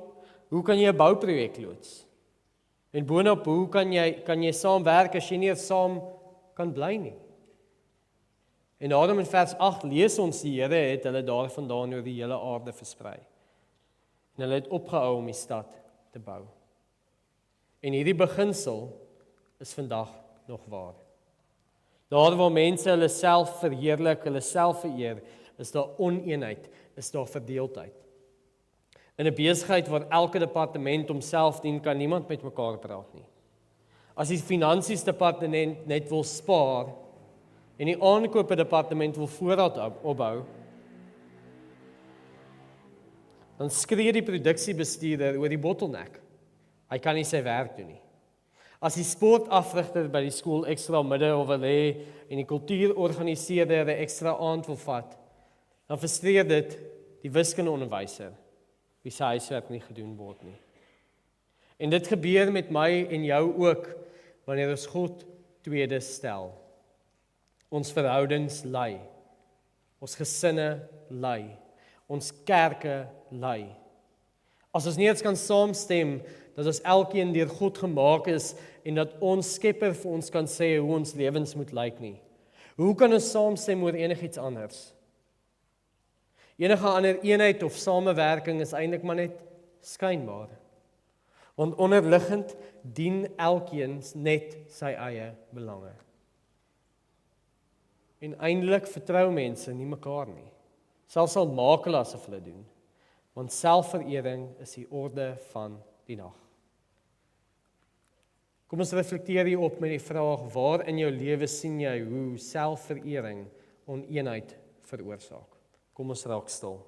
hoe kan jy 'n bouprojek loods? En boonop, hoe kan jy saamwerk as jy nie saam kan bly nie? En daarom in vers 8 lees ons die Here het hulle daarvandaan oor die hele aarde versprei. En hulle het opgehou om die stad te bou. En hierdie beginsel is vandag nog waar. Daar waar mense hulle self verheerlik, hulle self vereer, is daar oneenheid, is daar verdeeldheid. In 'n besigheid waar elke departement homself dien, kan niemand met mekaar praat nie. As die finansies departement net wil spaar en die aankope departement wil voorraad opbou, dan skree die produksiebestuurder oor die bottleneck. Hy kan nie sy werk doen nie. As die sportafrigter by die skool ekstra middag wil hê en die kultuurorganiseerder 'n ekstra aand wil vat, dan frustreer dit die wiskundeonderwyser wie sy huiswerk nie gedoen word nie. En dit gebeur met my en jou ook wanneer ons God tweede stel. Ons verhoudings ly. Ons gesinne ly. Ons kerke ly. As ons nie eens kan saamstem dat ons elkeen deur God gemaak is en dat ons Skepper vir ons kan sê hoe ons lewens moet lyk nie. Hoe kan ons saamstem oor enigiets anders? Enige ander eenheid of samewerking is eintlik maar net skynbaar. Want onderliggend dien elkeen net sy eie belange. En eintlik vertrou mense nie mekaar nie. Selfs al maak hulle asof hulle doen. Want selfverering is die orde van die dag. Kom ons reflekteer hierop met die vraag, waar in jou lewe sien jy hoe selfverering oneenheid veroorsaak? Kom ons raak stil.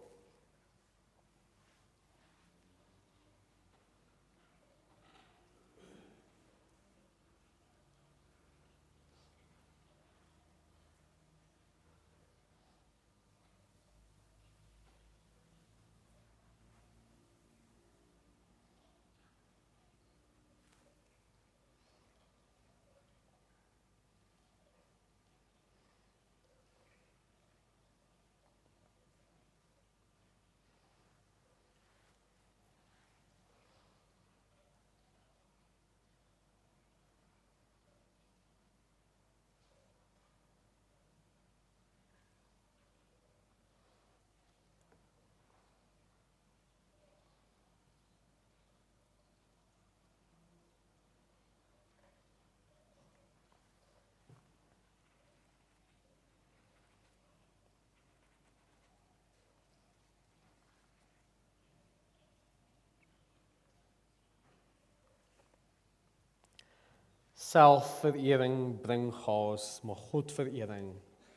selfverering bring chaos, maar Godverering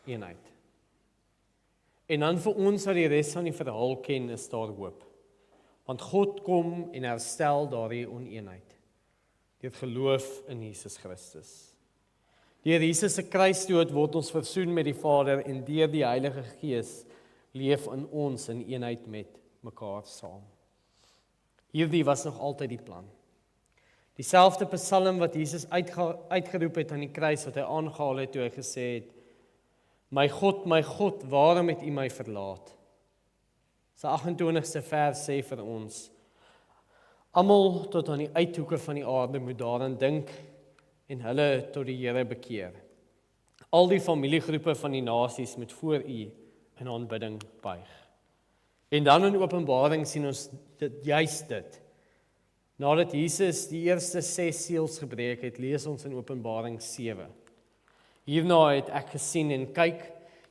eenheid. En dan vir ons wat die res van die verhaal ken, is daar hoop. Want God kom en herstel daardie oneenheid deur geloof in Jesus Christus. Deur Jesus se kruisdood word ons versoen met die Vader en deur die Heilige Gees leef in ons in eenheid met mekaar saam. Hierdie was nog altyd die plan. Dieselfde Psalm wat Jesus uitgeroep het aan die kruis, wat hy aangehaal het toe hy gesê het, my God, waarom het U my verlaat? Sy 28ste vers sê vir ons, almal tot aan die uithoeke van die aarde moet daaraan dink en hulle tot die Here bekeer. Al die familiegroepe van die nasies moet voor U in aanbidding buig. En dan in Openbaring sien ons juist dit. Nadat Jesus die eerste 6 seels gebreek het, lees ons in Openbaring 7. Hierna het ek gesien en kyk,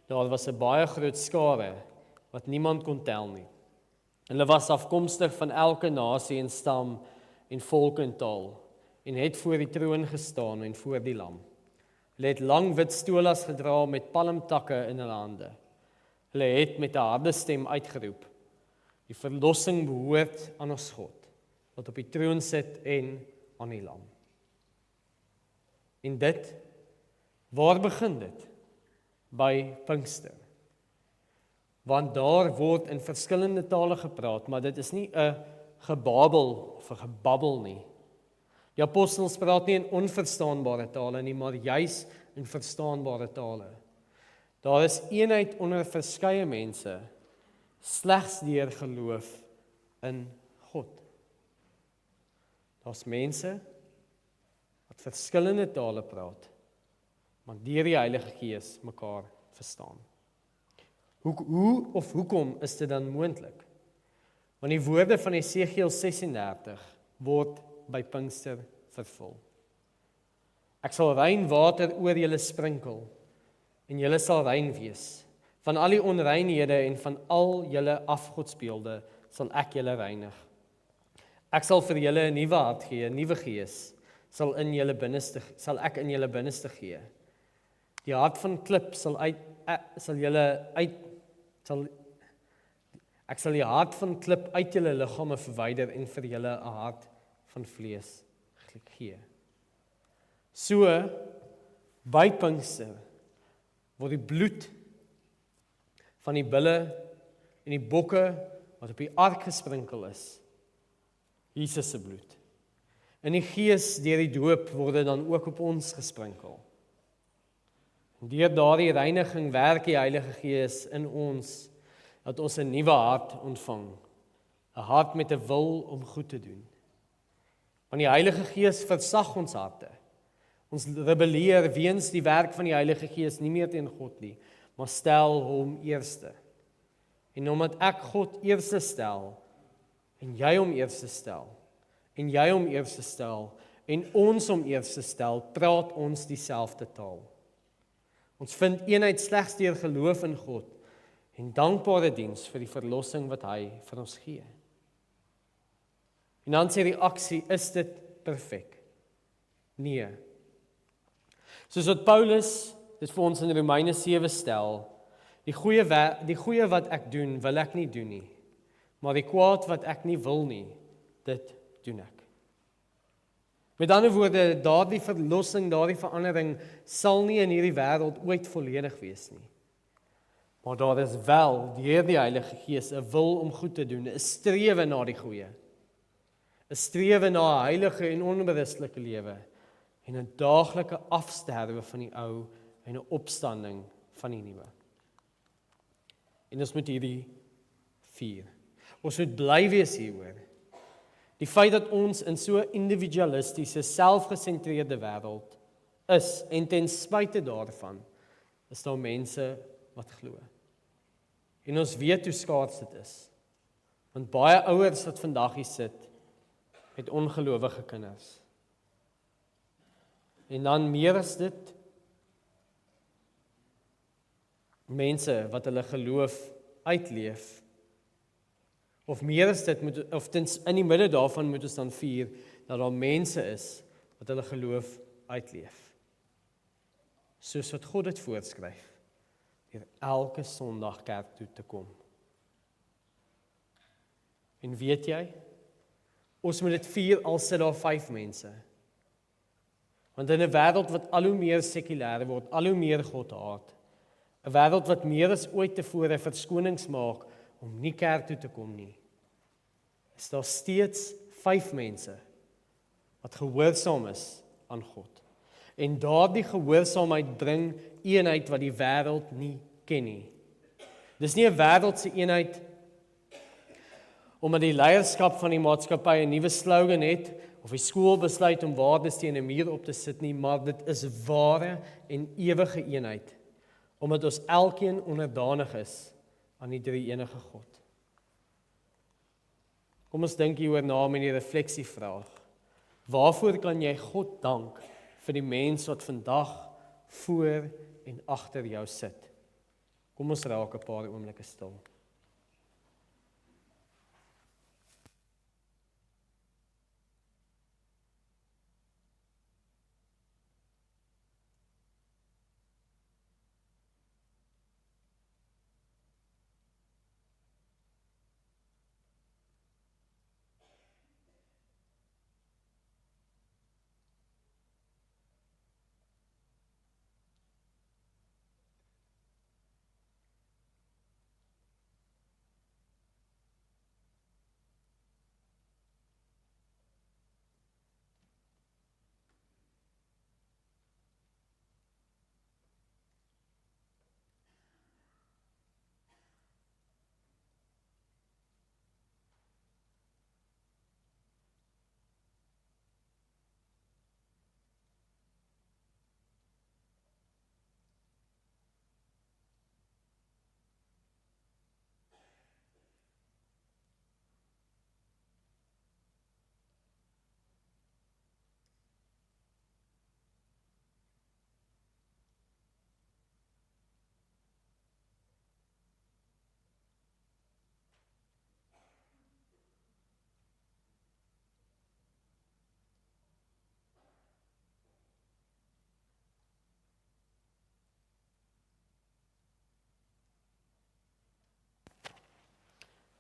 daar was 'n baie groot skare wat niemand kon tel nie. Hulle was afkomstig van elke nasie en stam en volk en taal en het voor die troon gestaan en voor die lam. Hulle het lang wit stolas gedra met palmtakke in hulle hande. Hulle het met 'n harde stem uitgeroep, die verlossing behoort aan ons God, wat op die troon sit en aan die lam. En dit, waar begin dit? By Pinkster. Want daar word in verskillende tale gepraat, maar dit is nie 'n gebabel of 'n gebabbel nie. Die apostels praat nie in onverstaanbare tale nie, maar juis in verstaanbare tale. Daar is eenheid onder verskeie mense, slegs deur geloof in God. Daar's mense wat verskillende tale praat, maar deur die Heilige Gees mekaar verstaan. Hoekom is dit dan moontlik? Want die woorde van Esegiel 36 word by Pinkster vervul. Ek sal rein water oor julle sprinkel, en julle sal rein wees. Van al die onreinhede en van al julle afgodsbeelde sal ek julle reinig. Ek sal vir julle 'n nuwe hart gee, 'n nuwe gees sal ek in julle binneste gee. Die hart van klip ek sal die hart van klip uit julle liggame verwyder en vir julle 'n hart van vlees gee. So, by Pinkster word die bloed van die bulle en die bokke wat op die ark gesprinkel is, Jesus se bloed. In die Gees deur die doop word dit dan ook op ons gesprinkel. Deur daardie reiniging werk die Heilige Gees in ons, dat ons 'n nuwe hart ontvang, 'n hart met 'n wil om goed te doen. Want die Heilige Gees versag ons harte. Ons rebelleer weens die werk van die Heilige Gees nie meer teen God nie, maar stel hom eerste. En omdat ek God eerste stel, en jy hom eerste stel, en jy hom eerste stel, en ons hom eerste stel, praat ons dieselfde taal. Ons vind eenheid slegs deur geloof in God, en dankbare diens vir die verlossing wat hy vir ons gee. En dan sê die reaksie, is dit perfek? Nee. Soos wat Paulus dit vir ons in Romeine 7 stel, die goeie wat ek doen, wil ek nie doen nie, maar die kwaad wat ek nie wil nie, dit doen ek. Met ander woorde, daardie verlossing, daardie verandering sal nie in hierdie wêreld ooit volledig wees nie. Maar daar is wel deur die Heilige Gees 'n wil om goed te doen, 'n strewe na die goeie. 'n Strewe na 'n heilige en onberistelike lewe en 'n daaglike afsterwe van die ou en 'n opstanding van die nuwe. En ons moet hierdie vier. Ons moet bly wees hieroor. Die feit dat ons in so 'n individualistiese, selfgesentreerde wêreld is en ten spyte daarvan is daar mense wat glo. En ons weet hoe skaars dit is. Want baie ouers wat vandag hier sit, het ongelowige kinders. En dan meer as dit, mense wat hulle geloof uitleef. Of meer as dit, in die midde daarvan moet ons dan vier, dat daar mense is wat hulle geloof uitleef. Soos wat God dit voorskryf, deur elke Sondag kerk toe te kom. En weet jy, ons moet dit vier al sit daar 5 mense. Want in 'n wêreld wat al hoe meer sekulêr word, al hoe meer God haat, 'n wêreld wat meer as ooit tevore verskonings maak om nie kerk toe te kom nie, is daar steeds 5 mense wat gehoorsaam is aan God. En daardie gehoorsaamheid bring eenheid wat die wêreld nie ken nie. Dis nie 'n wêreldse eenheid omdat die leierskap van die maatskappy 'n nuwe slogan het of die skool besluit om waardes teen 'n muur op te sit nie, maar dit is ware en ewige eenheid omdat ons elkeen onderdanig is aan die drie-enige God. Kom ons dink hieroor na met die refleksievraag. Waarvoor kan jy God dank vir die mens wat vandag voor en agter jou sit? Kom ons raak 'n paar oomblikke stil.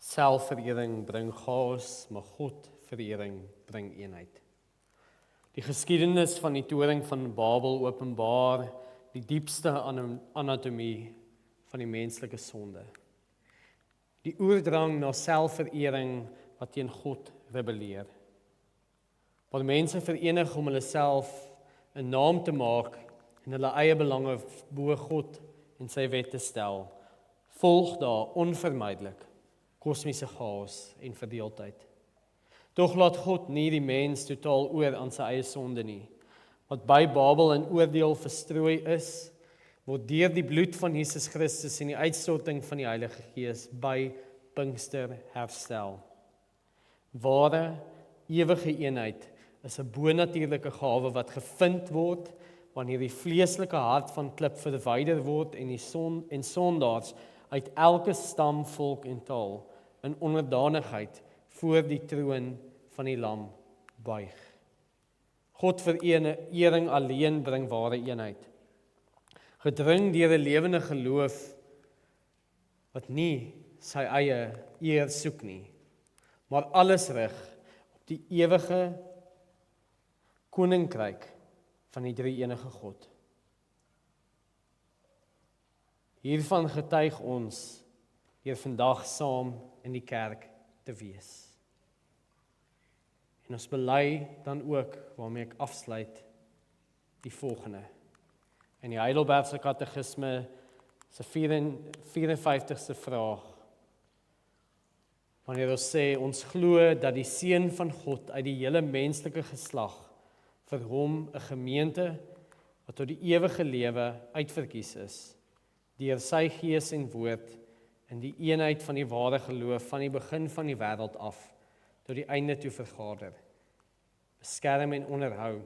Selfverering bring chaos, maar Godverering bring eenheid. Die geskiedenis van die toring van Babel openbaar die diepste anatomie van die menslike sonde. Die oordrang na selfverering wat teen God rebelleer. Waar mense verenig om hulle self 'n naam te maak en hulle eie belange bo God en sy wet te stel, volg daar onvermydelik kosmiese chaos en verdeeldheid. Tog laat God nie die mens totaal oor aan sy eie sonde nie. Wat by Babel in oordeel verstrooi is, word deur die bloed van Jesus Christus en die uitstorting van die Heilige Gees by Pinkster herstel. Ware, ewige eenheid is 'n bonatuurlike gawe wat gevind word wanneer die vleeslike hart van klip verwyder word en die sondaars uit elke stam, volk en taal in onderdanigheid voor die troon van die Lam buig. Godverering alleen bring ware eenheid. Gedring deur 'n lewende geloof wat nie sy eie eer soek nie, maar alles rig op die ewige koninkryk van die drie-enige God. Hiervan getuig ons deur vandag saam in die kerk te wees. En ons bely dan ook, waarmee ek afsluit, die volgende. In die Heidelbergse Katekisme se 54ste vraag. Wanneer ons sê, ons glo dat die Seun van God uit die hele menslike geslag vir hom 'n gemeente wat tot die ewige lewe uitverkies is, deur sy gees en woord in die eenheid van die ware geloof van die begin van die wêreld af tot die einde toe vergader, beskerm en onderhou,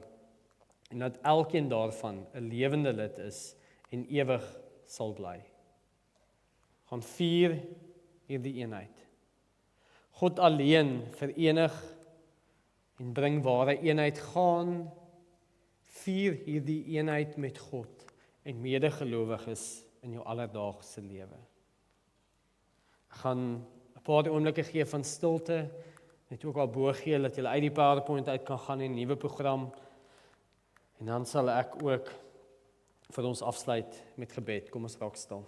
en dat elkeen daarvan 'n lewende lid is en ewig sal bly. Gaan vier hierdie eenheid. God alleen verenig en bring ware eenheid. Gaan Vier hierdie eenheid met God en medegelowiges in jou alledaagse lewe. Ek gaan 'n paar oomblikke gee van stilte, net ook al bo gee, dat jy uit die PowerPoint uit kan gaan in 'n nuwe program. En dan sal ek ook vir ons afsluit met gebed. Kom ons raak stil.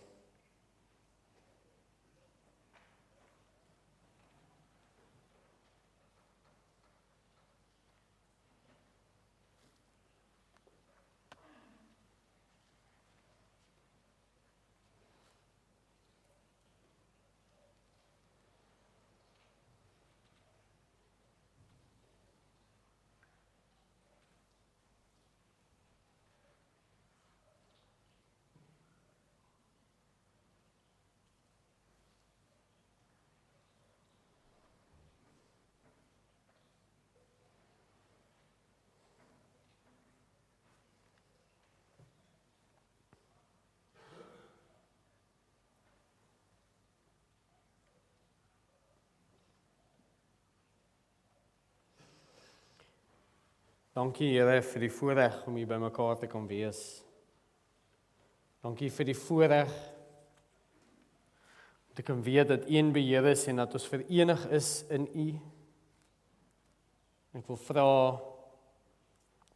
Dankie Here vir die voorreg om hier by mekaar te kan wees. Dankie vir die voorreg om te kan weet dat U in beheer is en dat ons verenig is in U. Ek wil vra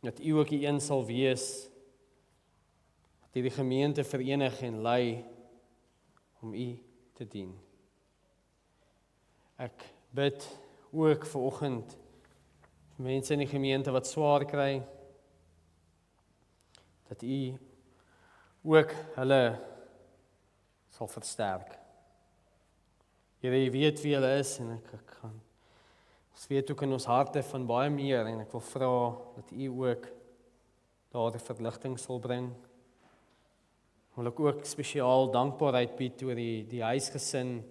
dat U ook die een sal wees wat hierdie gemeente verenig en lei om U te dien. Ek bid ook vanoggend mense in die gemeente wat swaar kry, dat U ook hulle sal versterk. Here, U weet wie hulle is en ek kan. Ons weet ook in ons harte van baie meer en ek wil vra dat U ook daar die verligting sal bring. Wil ek ook spesiaal dankbaarheid bied oor die huisgesin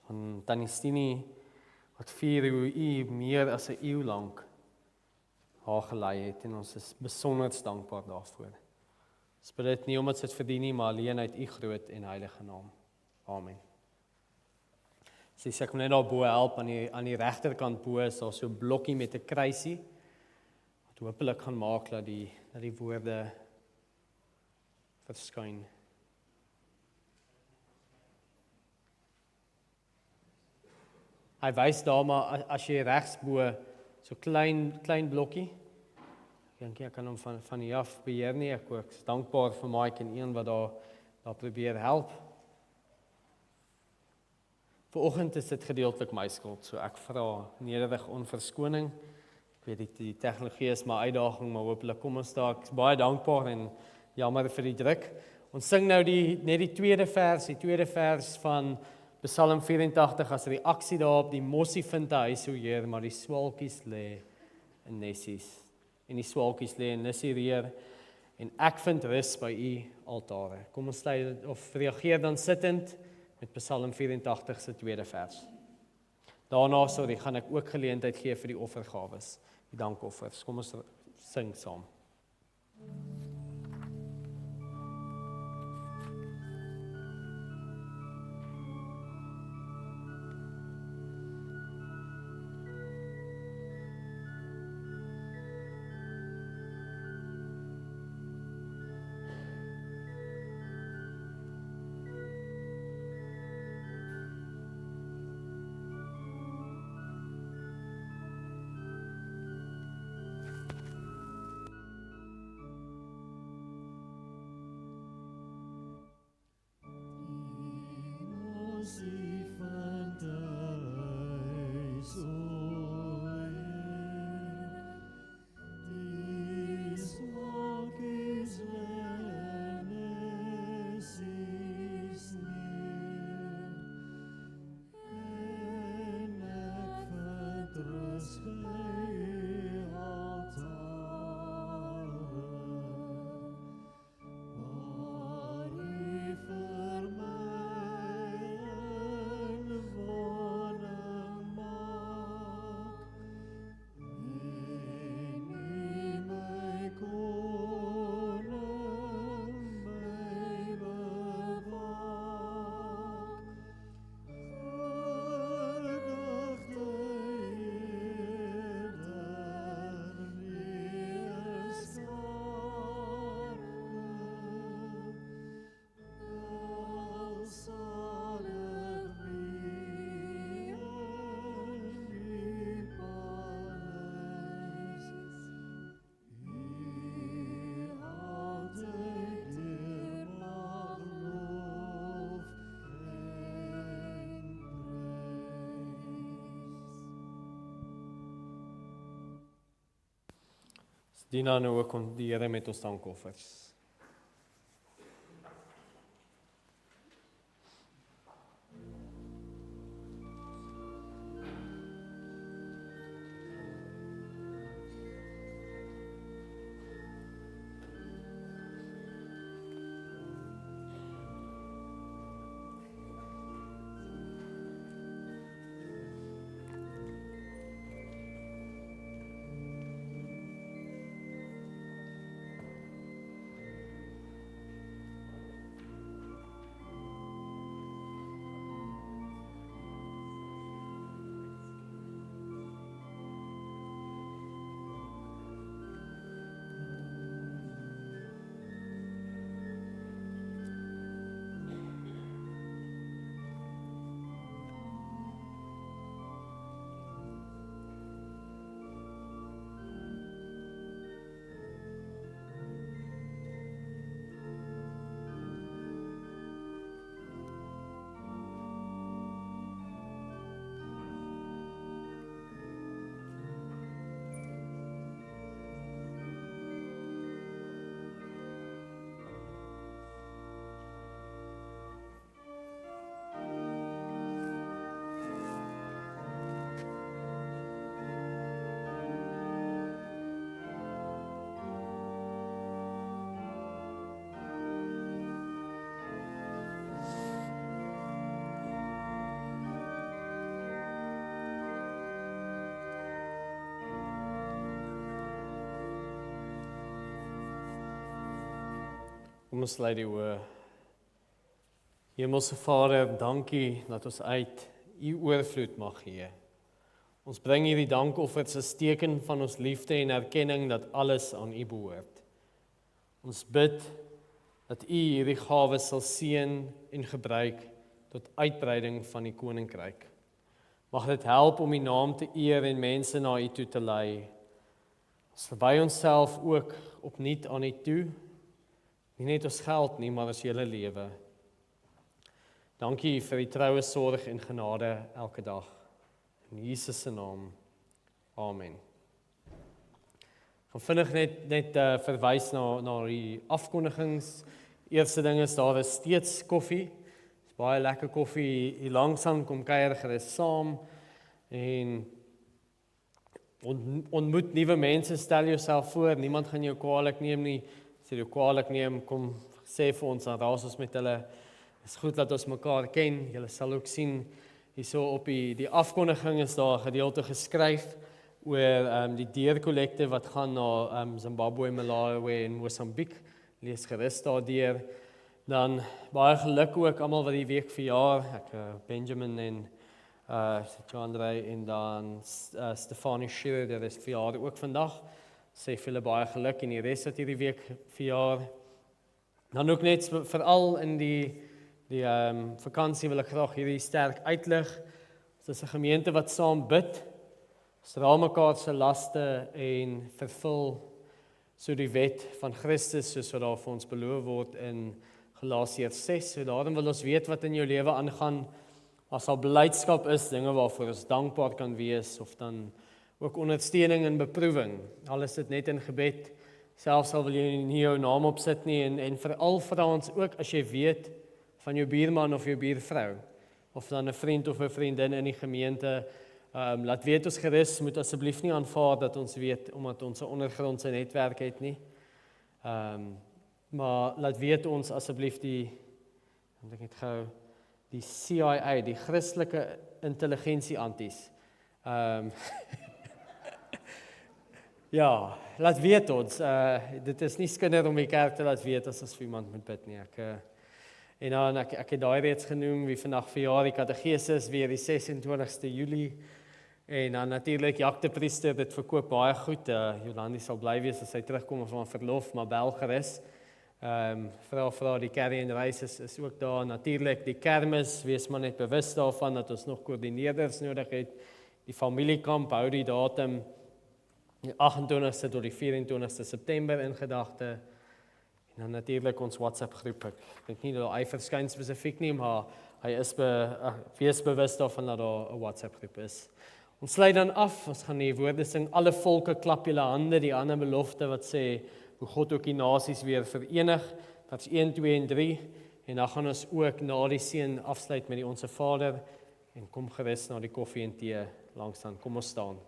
van Tannie Stini, wat vier hoe U meer as 'n eeu lank haar gelei het en ons is besonder dankbaar daarvoor. Ons bid dit nie omdat dit verdien nie, maar alleen uit U groot en heilige naam. Amen. Ek kom net daar bo help aan die regterkant bo is daar so 'n blokkie met 'n kruisie wat hopelik gaan maak dat die woorde verskyn. Hy wys daar maar as jy regs bo so klein blokkie. Ek dink ek kan hom van hier af beheer nie. Ek is dankbaar vir Mike en een wat daar probeer help. Vanoggend is dit gedeeltelik my skuld, so ek vra nederig om verskoning. Ek weet die tegnologie is my uitdaging, maar hopelik kom ons daar. Ek is baie dankbaar en jammer vir die druk. Ons sing nou net die tweede vers van Psalm 84 as reaksie daarop, die mossie vind 'n huis, o Heer, maar die swaalkies lê in nessies. En die swaalkies lê in nissiereer, en ek vind rus by U altare. Kom ons sluit of reageer dan sittend met Psalm 84 se tweede vers. Daarna gaan ek ook geleentheid gee vir die offergawes, die dankoffers. Kom ons sing saam. dien dan nou ook die Here met ons dankoffers. Kom ons sluit die oë. Hemelse Vader, dankie dat ons uit U oorvloed mag gee. Ons bring hierdie dankoffers as teken van ons liefde en erkenning dat alles aan U behoort. Ons bid dat U hierdie gawes sal seën en gebruik tot uitbreiding van die koninkryk. Mag dit help om U naam te eer en mense na U toe te lei. Ons verby onsself ook opnuut aan U toe. Nie net ons geld nie, maar ons hele lewe. Dankie vir die troue sorg en genade elke dag. In Jesus se naam. Amen. Ek gaan vinnig net verwys na die afkondigings. Eerste ding is daar is steeds koffie. Dis baie lekker koffie. Hier langsaan kom kuier gerus saam en ontmoet nuwe mense, stel jouself voor, niemand gaan jou kwaadlik neem nie. As jy jou kwaadlik neem, kom sê vir ons, dan raas ons met hulle. Het is goed dat ons mekaar ken. Julle sal ook sien, hierso op die afkondiging is daar 'n gedeelte geskryf oor die deurkollekte wat gaan na Zimbabwe, Malawi en Mosambiek. Lees gerus daardeur. Dan baie geluk ook almal wat die week verjaar. Ek Benjamin en John Ray en dan Stefanie Schiller, dit is verjaar ook vandag. Sê vir hulle baie geluk en die res wat hierdie week verjaar. Dan ook net veral in die vakansie wil ek graag hierdie sterk uitlig. Ons is 'n gemeente wat saam bid. Ons dra mekaar se laste en vervul so die wet van Christus soos wat daar vir ons beloof word in Galasiërs 6. So daarom wil ons weet wat in jou lewe aangaan. As al blydskap is, dinge waarvoor ons dankbaar kan wees, of dan ook ondersteuning en beproewing. Al is dit net in gebed, selfs al wil jy nie jou naam opsit nie, en veral vra ons ook as jy weet van jou buurman of jou buurvrou, of dan 'n vriend of 'n vriendin in die gemeente, laat weet ons gerus, moet asseblief nie aanvaar dat ons weet, omdat ons 'n ondergrondse netwerk het nie. Maar laat weet ons asseblief die CIA, die Christelike intelligensieanties. Ja, laat weet ons. Dit is nie skinder om die kerk te laat weet as vir iemand moet bid nie. En dan ek het daai reeds genoem wie vandag verjaar, die kategesis weer die 26ste Julie. En dan natuurlik Jacques de Priester, dit verkoop baie goed. Jolandi sal bly wees as hy terugkom van verlof, maar bel gerus. Vra die carry en reis is ook daar. Natuurlik die kermis, wees maar net bewus daarvan dat ons nog koördineerders nodig het. Die familiekamp hou die datum die 28ste tot die 24ste September in gedagte. En dan natuurlik ons WhatsApp groep. Ek dink nie dat hy verskyn spesifiek nie, maar hy is wees bewus daarvan dat daar 'n WhatsApp groep is. Ons sluit dan af, ons gaan die woorde sing, alle volke klap julle hande, die ander belofte wat sê, hoe God ook die nasies weer verenig, dat is 1, 2 en 3, en dan gaan ons ook na die seën afsluit met die Onse Vader, en kom gerus na die koffie en tee langs dan, kom ons staan.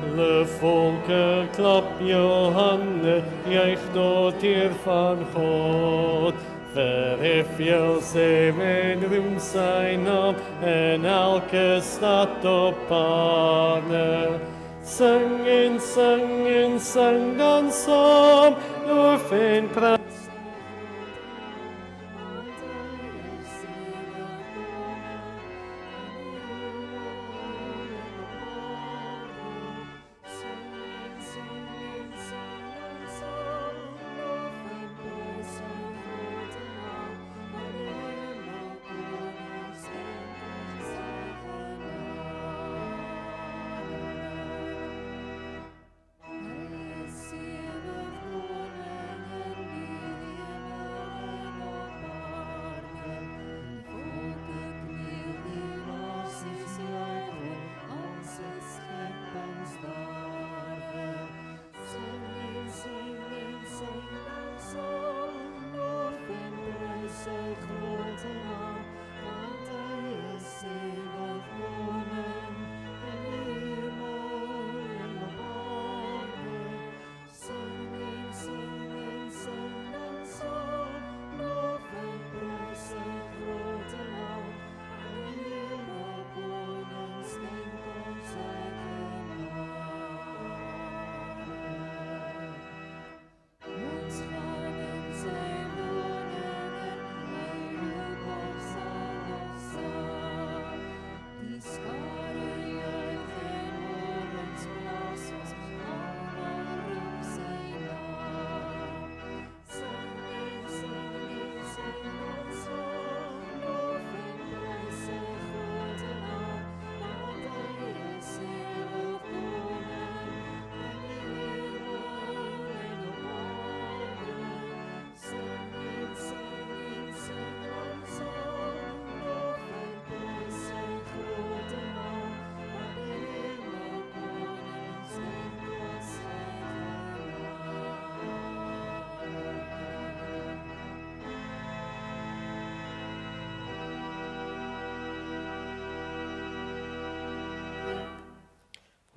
Alle volke klap jou hande, juich tot eer van God. Verhef jou sê en roem sy naam in elke stad op aarde. Sing en sing en sing dan saam, loof en prys.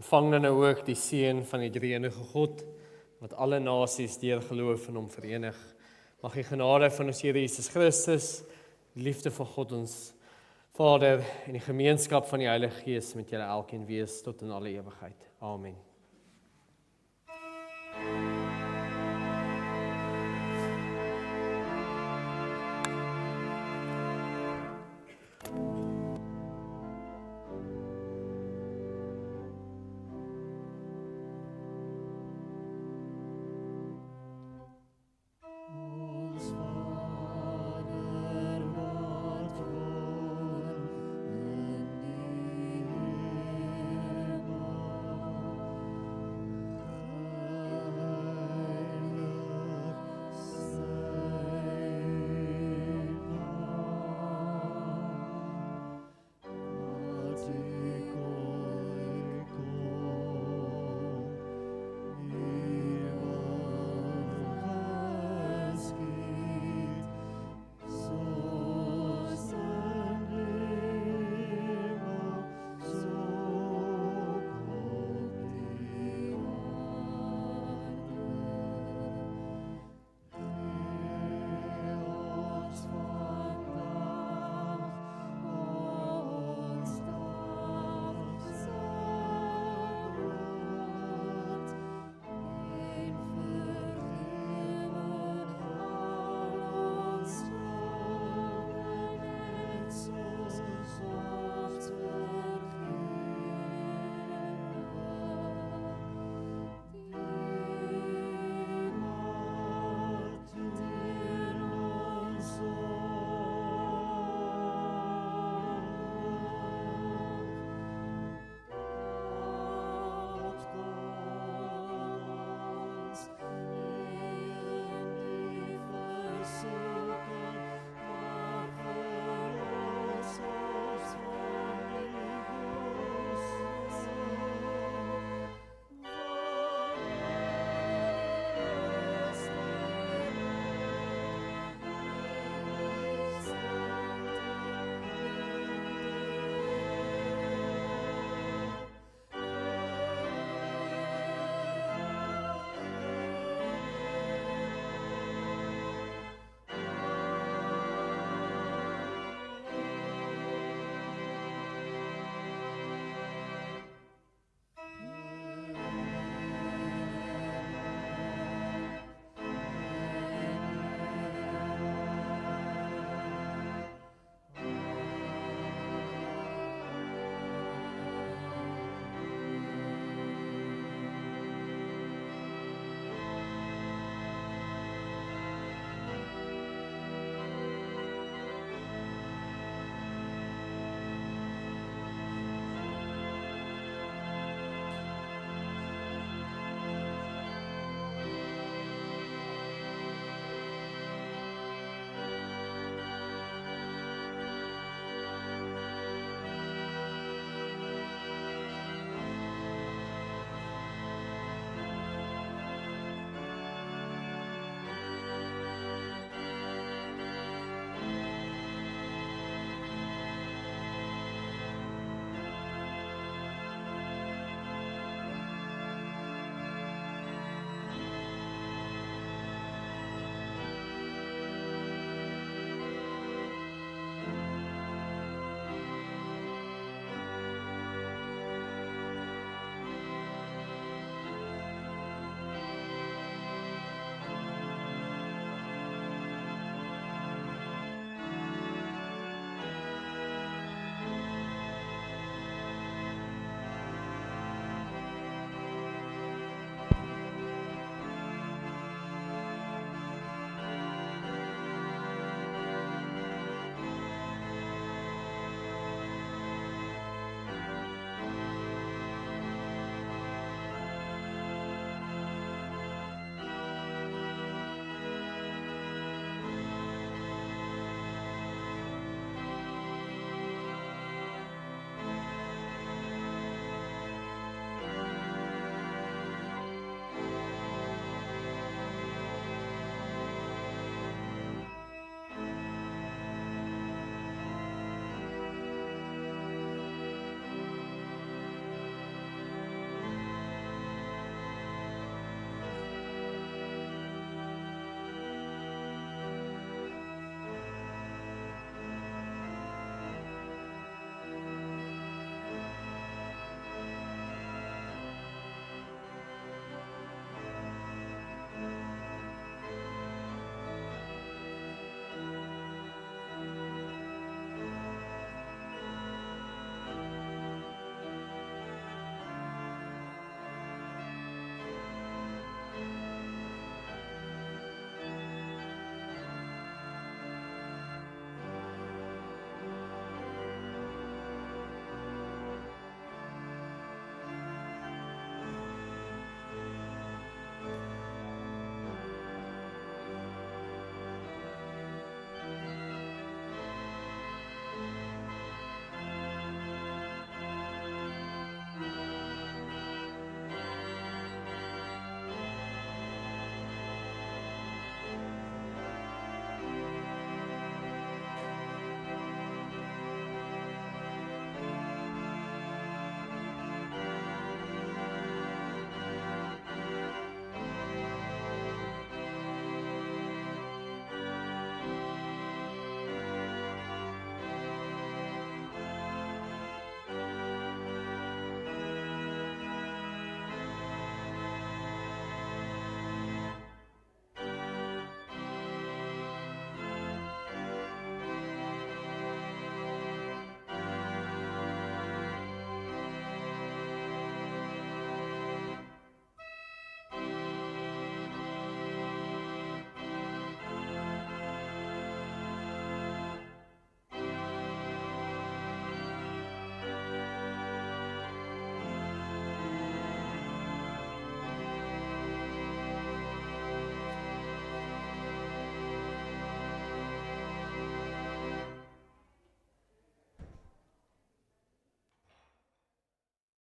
Ontvang dan nou ook die seën van die drie-enige God, wat alle nasies deur geloof in hom verenig. Mag die genade van ons Here Jesus Christus, die liefde van God ons Vader en die gemeenskap van die Heilige Gees met julle elkeen wees tot in alle ewigheid. Amen.